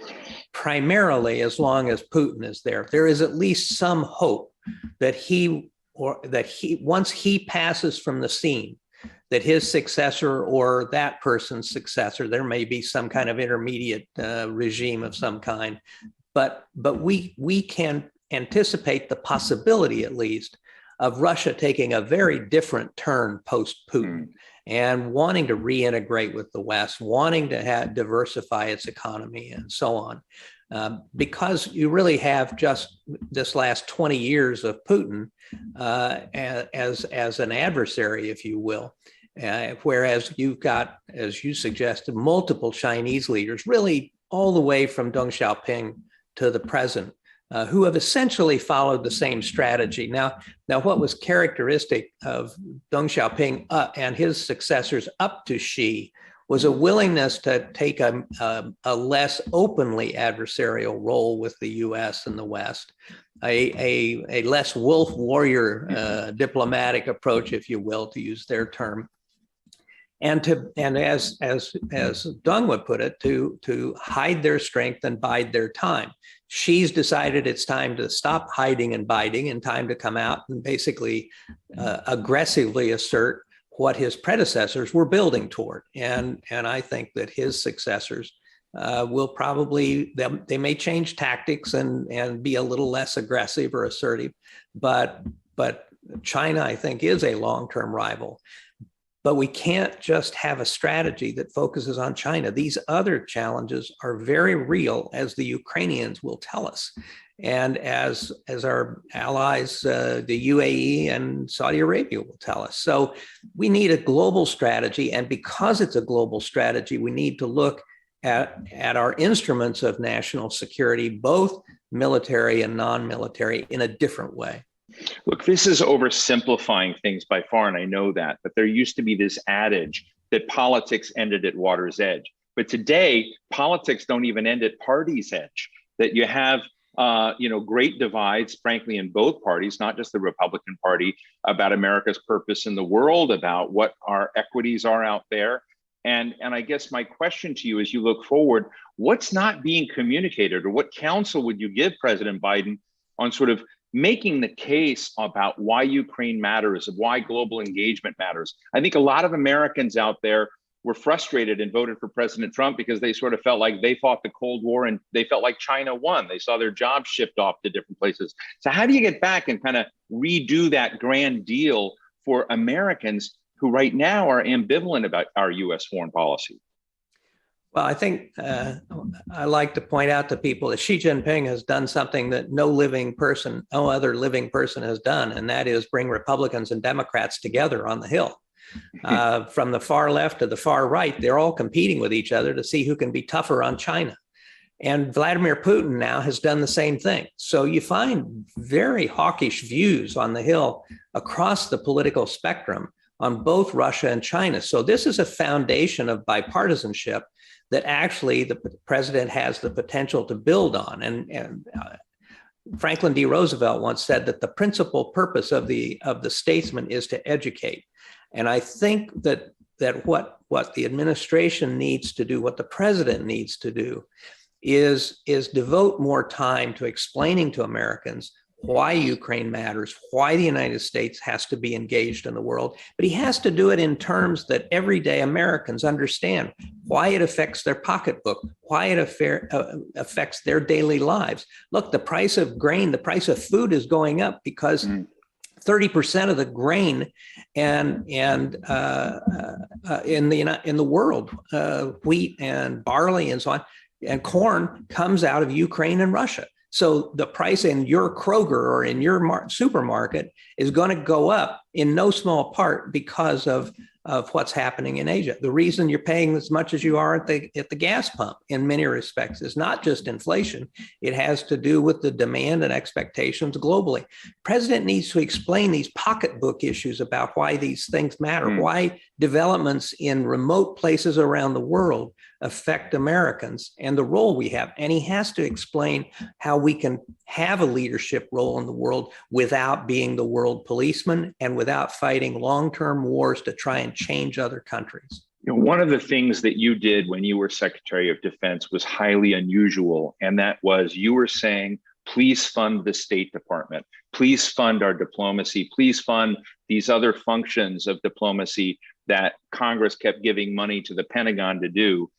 primarily as long as Putin is there. There is at least some hope that once he passes from the scene, that his successor or that person's successor, there may be some kind of intermediate regime of some kind, but we can anticipate the possibility, at least, of Russia taking a very different turn post-Putin and wanting to reintegrate with the West, wanting to diversify its economy and so on. Because you really have just this last 20 years of Putin as an adversary, if you will, whereas you've got, as you suggested, multiple Chinese leaders, really all the way from Deng Xiaoping to the present, who have essentially followed the same strategy. Now, what was characteristic of Deng Xiaoping and his successors up to Xi was a willingness to take a less openly adversarial role with the U.S. and the West, a less wolf warrior diplomatic approach, if you will, to use their term. and as Dung would put it, to hide their strength and bide their time. She's decided it's time to stop hiding and biding and time to come out and basically aggressively assert what his predecessors were building toward. And I think that his successors will probably, they may change tactics and be a little less aggressive or assertive, but China, I think, is a long-term rival. But we can't just have a strategy that focuses on China. These other challenges are very real, as the Ukrainians will tell us, and as our allies, the UAE and Saudi Arabia will tell us. So we need a global strategy, and because it's a global strategy, we need to look at our instruments of national security, both military and non-military, in a different way. Look, this is oversimplifying things by far, and I know that, but there used to be this adage that politics ended at water's edge. But today, politics don't even end at party's edge, that you have great divides, frankly, in both parties, not just the Republican Party, about America's purpose in the world, about what our equities are out there. And I guess my question to you as you look forward, what's not being communicated, or what counsel would you give President Biden on sort of making the case about why Ukraine matters, of why global engagement matters? I think a lot of Americans out there were frustrated and voted for President Trump because they sort of felt like they fought the Cold War and they felt like China won. They saw their jobs shipped off to different places. So how do you get back and kind of redo that grand deal for Americans who right now are ambivalent about our U.S. foreign policy? Well, I think I like to point out to people that Xi Jinping has done something that no other living person has done, and that is bring Republicans and Democrats together on the Hill. From the far left to the far right, they're all competing with each other to see who can be tougher on China. And Vladimir Putin now has done the same thing. So you find very hawkish views on the Hill across the political spectrum on both Russia and China. So this is a foundation of bipartisanship that actually the president has the potential to build on. And Franklin D. Roosevelt once said that the principal purpose of the statesman is to educate. And I think that what the administration needs to do, what the president needs to do, is devote more time to explaining to Americans why Ukraine matters, why the United States has to be engaged in the world. But he has to do it in terms that everyday Americans understand, why it affects their pocketbook, why it affects their daily lives. Look, the price of grain, the price of food is going up because 30% of the grain in the world, wheat and barley and so on, and corn comes out of Ukraine and Russia. So the price in your Kroger or in your supermarket is going to go up in no small part because of what's happening in Asia. The reason you're paying as much as you are at the gas pump in many respects is not just inflation. It has to do with the demand and expectations globally. President needs to explain these pocketbook issues about why these things matter, why developments in remote places around the world affect Americans and the role we have. And he has to explain how we can have a leadership role in the world without being the world policeman and without fighting long-term wars to try and change other countries. One of the things that you did when you were Secretary of Defense was highly unusual, and that was you were saying, please fund the State Department, please fund our diplomacy, please fund these other functions of diplomacy that Congress kept giving money to the Pentagon to do.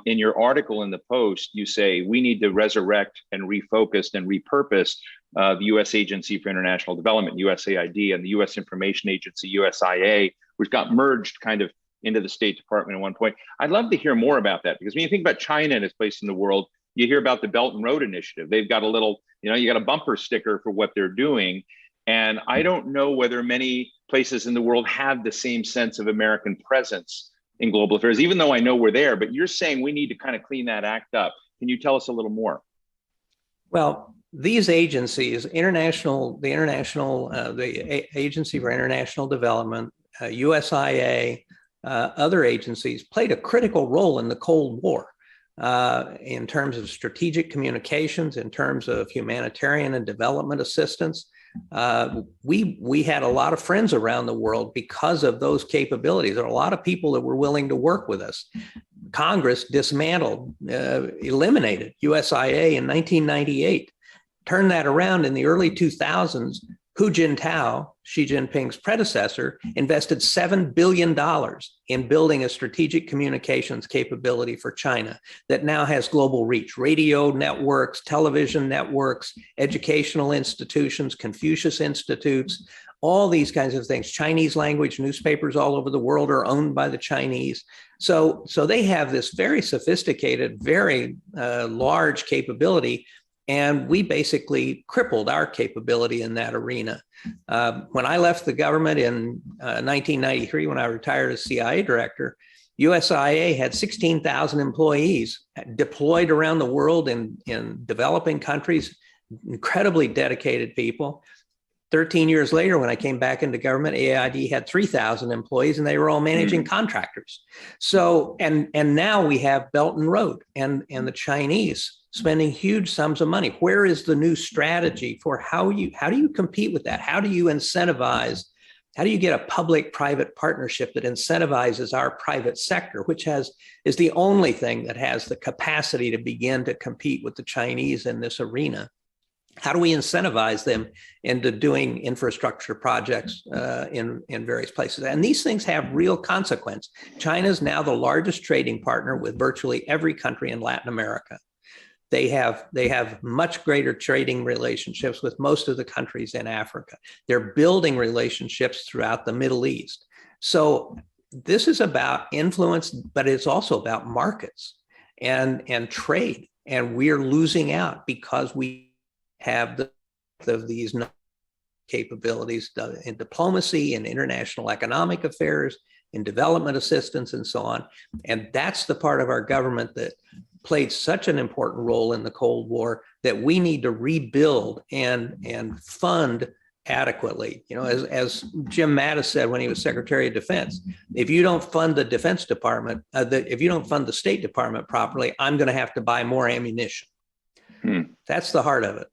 In your article in the Post, you say we need to resurrect and refocus and repurpose the U.S. Agency for International Development, USAID, and the U.S. Information Agency, USIA, which got merged kind of into the State Department at one point. I'd love to hear more about that, because when you think about China and its place in the world, you hear about the Belt and Road Initiative. They've got a little, you got a bumper sticker for what they're doing. And I don't know whether many places in the world have the same sense of American presence in global affairs, even though I know we're there. But you're saying we need to kind of clean that act up. Can you tell us a little more? Well, these agencies, the Agency for International Development, USIA, other agencies played a critical role in the Cold War in terms of strategic communications, in terms of humanitarian and development assistance. we had a lot of friends around the world because of those capabilities. There are a lot of people that were willing to work with us. Congress dismantled, eliminated USIA in 1998. Turned that around in the early 2000s. Hu Jintao, Xi Jinping's predecessor, invested $7 billion in building a strategic communications capability for China that now has global reach. Radio networks, television networks, educational institutions, Confucius Institutes, all these kinds of things. Chinese language newspapers all over the world are owned by the Chinese. So they have this very sophisticated, very large capability. And we basically crippled our capability in that arena. When I left the government in 1993, when I retired as CIA director, USIA had 16,000 employees deployed around the world in developing countries, incredibly dedicated people. 13 years later, when I came back into government, AID had 3,000 employees and they were all managing contractors. So, and now we have Belt and Road and the Chinese spending huge sums of money. Where is the new strategy for how do you compete with that? How do you incentivize? How do you get a public-private partnership that incentivizes our private sector, which is the only thing that has the capacity to begin to compete with the Chinese in this arena? How do we incentivize them into doing infrastructure projects in various places? And these things have real consequence. China is now the largest trading partner with virtually every country in Latin America. They have much greater trading relationships with most of the countries in Africa. They're building relationships throughout the Middle East. So this is about influence, but it's also about markets and trade. And we're losing out because we have these capabilities in diplomacy and international economic affairs, in development assistance, and so on. And that's the part of our government that played such an important role in the Cold War that we need to rebuild and fund adequately. You know, as Jim Mattis said when he was Secretary of Defense, if you don't fund the Defense Department, if you don't fund the State Department properly, I'm going to have to buy more ammunition. That's the heart of it.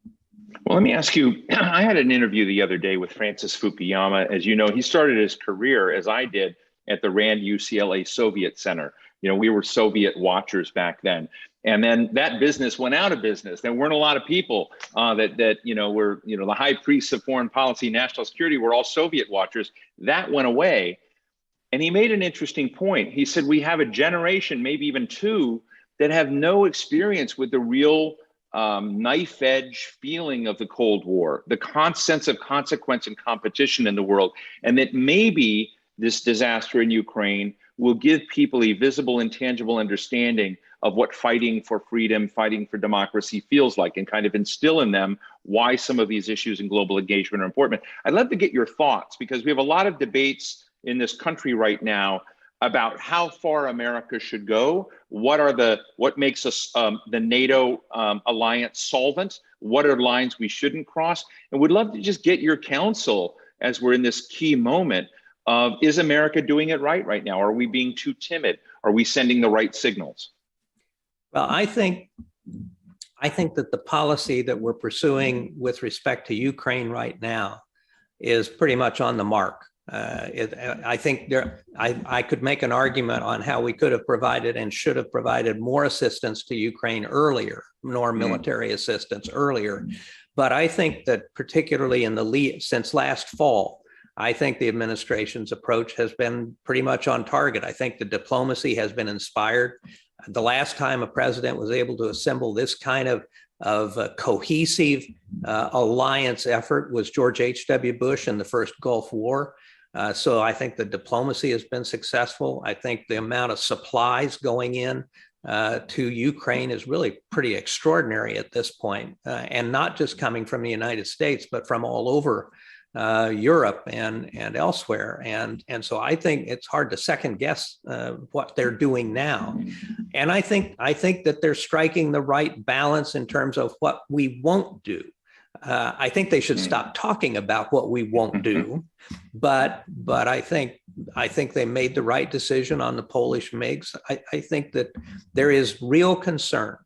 Well, let me ask you, I had an interview the other day with Francis Fukuyama. As you know, he started his career, as I did, at the Rand UCLA Soviet Center. You know, we were Soviet watchers back then. And then that business went out of business. There weren't a lot of people that were, the high priests of foreign policy, national security were all Soviet watchers. That went away. And he made an interesting point. He said, we have a generation, maybe even two, that have no experience with the real knife edge feeling of the Cold War, the sense of consequence and competition in the world, and that maybe this disaster in Ukraine will give people a visible and tangible understanding of what fighting for freedom, fighting for democracy feels like, and kind of instill in them why some of these issues in global engagement are important. I'd love to get your thoughts, because we have a lot of debates in this country right now about how far America should go. What makes us the NATO alliance solvent? What are lines we shouldn't cross? And we'd love to just get your counsel as we're in this key moment of, is America doing it right now? Are we being too timid? Are we sending the right signals? Well, I think that the policy that we're pursuing with respect to Ukraine right now is pretty much on the mark. I think I could make an argument on how we could have provided and should have provided more assistance to Ukraine earlier, more military assistance earlier. But I think that particularly since last fall, I think the administration's approach has been pretty much on target. I think the diplomacy has been inspired. The last time a president was able to assemble this kind of a cohesive alliance effort was George H.W. Bush in the first Gulf War. So I think the diplomacy has been successful. I think the amount of supplies going in to Ukraine is really pretty extraordinary at this point, and not just coming from the United States, but from all over Europe and elsewhere. And so I think it's hard to second guess what they're doing now. And I think that they're striking the right balance in terms of what we won't do. I think they should stop talking about what we won't do, but I think they made the right decision on the Polish MiGs. I think that there is real concern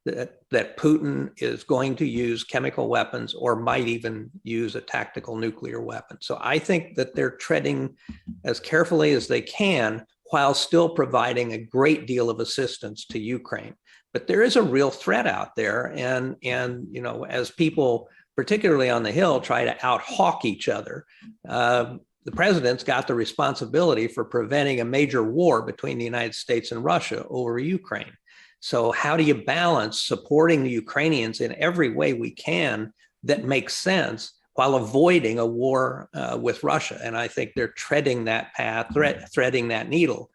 that Putin is going to use chemical weapons or might even use a tactical nuclear weapon. So I think that they're treading as carefully as they can while still providing a great deal of assistance to Ukraine. But there is a real threat out there, and you know, as people, particularly on the Hill, try to out-hawk each other, the president's got the responsibility for preventing a major war between the United States and Russia over Ukraine. So how do you balance supporting the Ukrainians in every way we can that makes sense while avoiding a war with Russia? And I think they're treading that path, threading that needle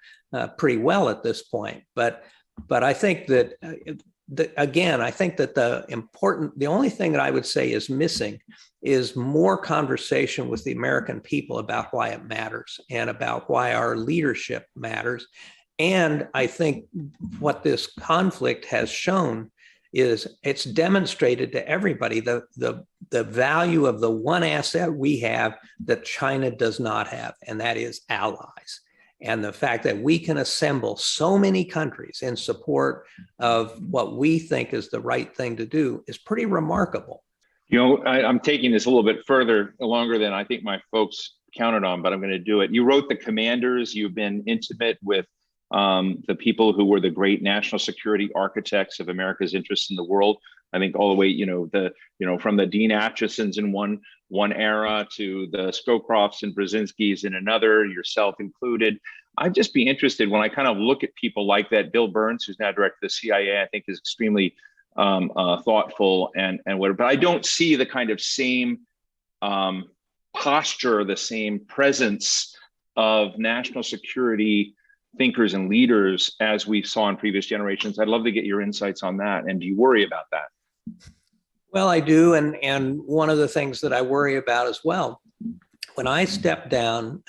pretty well at this point. But I think that, again, I think that the only thing that I would say is missing is more conversation with the American people about why it matters and about why our leadership matters. And I think what this conflict has shown is it's demonstrated to everybody the value of the one asset we have that China does not have, and that is allies. And the fact that we can assemble so many countries in support of what we think is the right thing to do is pretty remarkable. You know, I'm taking this a little bit further, longer than I think my folks counted on, but I'm going to do it. You wrote The Commanders. You've been intimate with the people who were the great national security architects of America's interests in the world. I think all the way, from the Dean Achesons in one era to the Scowcrofts and Brzezinskis in another, yourself included. I'd just be interested when I kind of look at people like that. Bill Burns, who's now director of the CIA, I think is extremely thoughtful and whatever. But I don't see the kind of same posture, the same presence of national security thinkers and leaders as we saw in previous generations. I'd love to get your insights on that. And do you worry about that? Well, I do. And one of the things that I worry about as well, when I stepped down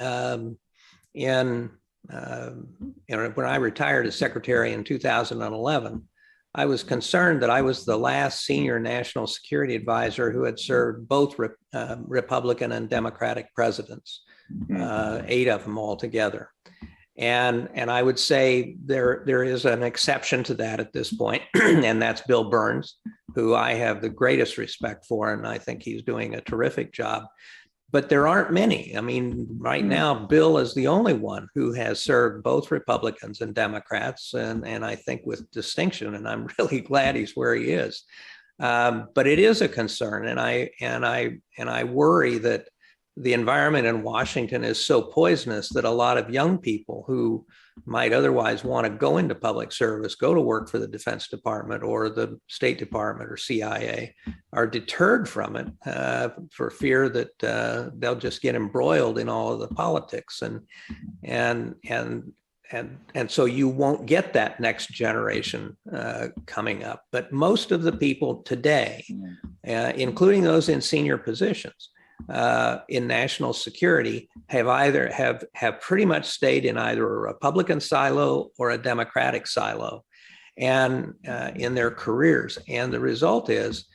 when I retired as secretary in 2011, I was concerned that I was the last senior national security advisor who had served both Republican and Democratic presidents, 8 of them altogether. And I would say there is an exception to that at this point, and that's Bill Burns, who I have the greatest respect for, and I think he's doing a terrific job. But there aren't many. I mean, right now, Bill is the only one who has served both Republicans and Democrats, and I think with distinction, and I'm really glad he's where he is. But it is a concern, and I worry that the environment in Washington is so poisonous that a lot of young people who might otherwise want to go into public service, go to work for the Defense Department or the State Department or CIA, are deterred from it for fear that they'll just get embroiled in all of the politics, and so you won't get that next generation coming up. But most of the people today, including those in senior positions, in national security have pretty much stayed in either a Republican silo or a Democratic silo, and in their careers. And the result is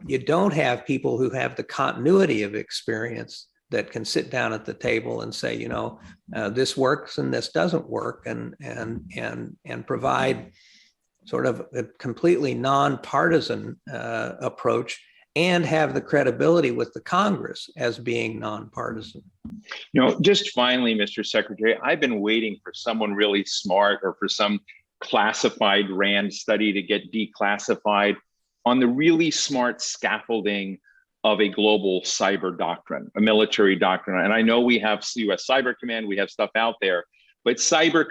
you don't have people who have the continuity of experience that can sit down at the table and say, this works and this doesn't work, and provide sort of a completely nonpartisan approach, and have the credibility with the Congress as being nonpartisan. Just finally, Mr. Secretary, I've been waiting for someone really smart or for some classified RAND study to get declassified on the really smart scaffolding of a global cyber doctrine, a military doctrine. And I know we have US Cyber Command, we have stuff out there, but cyber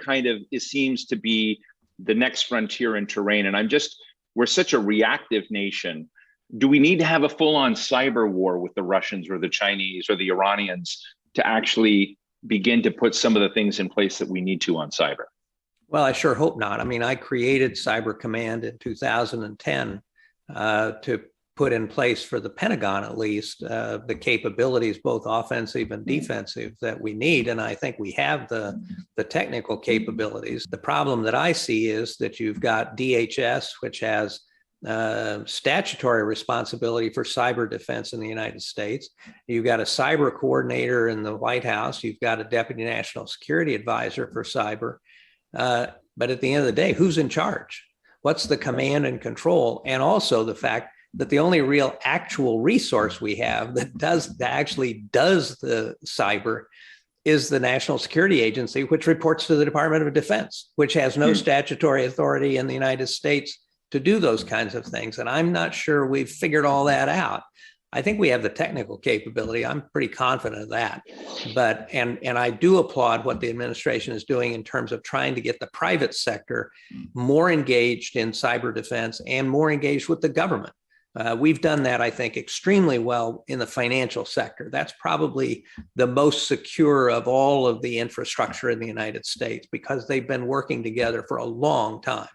seems to be the next frontier in terrain. And we're such a reactive nation. Do we need to have a full-on cyber war with the Russians or the Chinese or the Iranians to actually begin to put some of the things in place that we need to on cyber? Well, I sure hope not. I mean, I created Cyber Command in 2010 to put in place, for the Pentagon at least, the capabilities, both offensive and defensive, that we need. And I think we have the technical capabilities. The problem that I see is that you've got DHS, which has statutory responsibility for cyber defense in the United States. You've got a cyber coordinator in the White House. You've got a deputy national security advisor for cyber. But at the end of the day, who's in charge? what's the command and control, and also the fact that the only real actual resource we have that actually does the cyber is the National Security Agency, which reports to the Department of Defense, which has no statutory authority in the United States to do those kinds of things. And I'm not sure we've figured all that out. I think we have the technical capability. I'm pretty confident of that. But and I do applaud what the administration is doing in terms of trying to get the private sector more engaged in cyber defense and more engaged with the government. We've done that, I think, extremely well in the financial sector. That's probably the most secure of all of the infrastructure in the United States because they've been working together for a long time.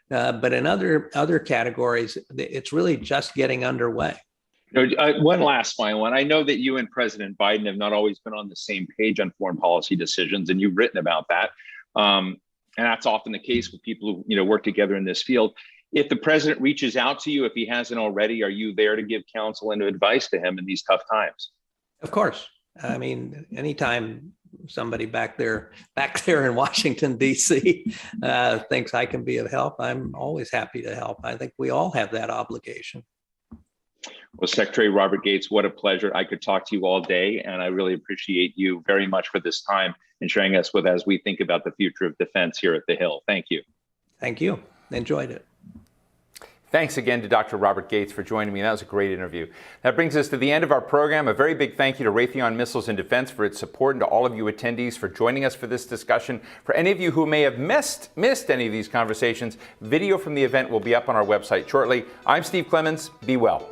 But in other categories, it's really just getting underway. One last final one. I know that you and President Biden have not always been on the same page on foreign policy decisions, and you've written about that. And that's often the case with people who work together in this field. If the president reaches out to you, if he hasn't already, are you there to give counsel and advice to him in these tough times? Of course. I mean, anytime somebody back there in Washington, D.C. Thinks I can be of help, I'm always happy to help. I think we all have that obligation. Well, Secretary Robert Gates, what a pleasure. I could talk to you all day, and I really appreciate you very much for this time and sharing us with as we think about the future of defense here at the Hill. Thank you. Thank you. Enjoyed it. Thanks again to Dr. Robert Gates for joining me. That was a great interview. That brings us to the end of our program. A very big thank you to Raytheon Missiles and Defense for its support and to all of you attendees for joining us for this discussion. For any of you who may have missed any of these conversations, video from the event will be up on our website shortly. I'm Steve Clemons. Be well.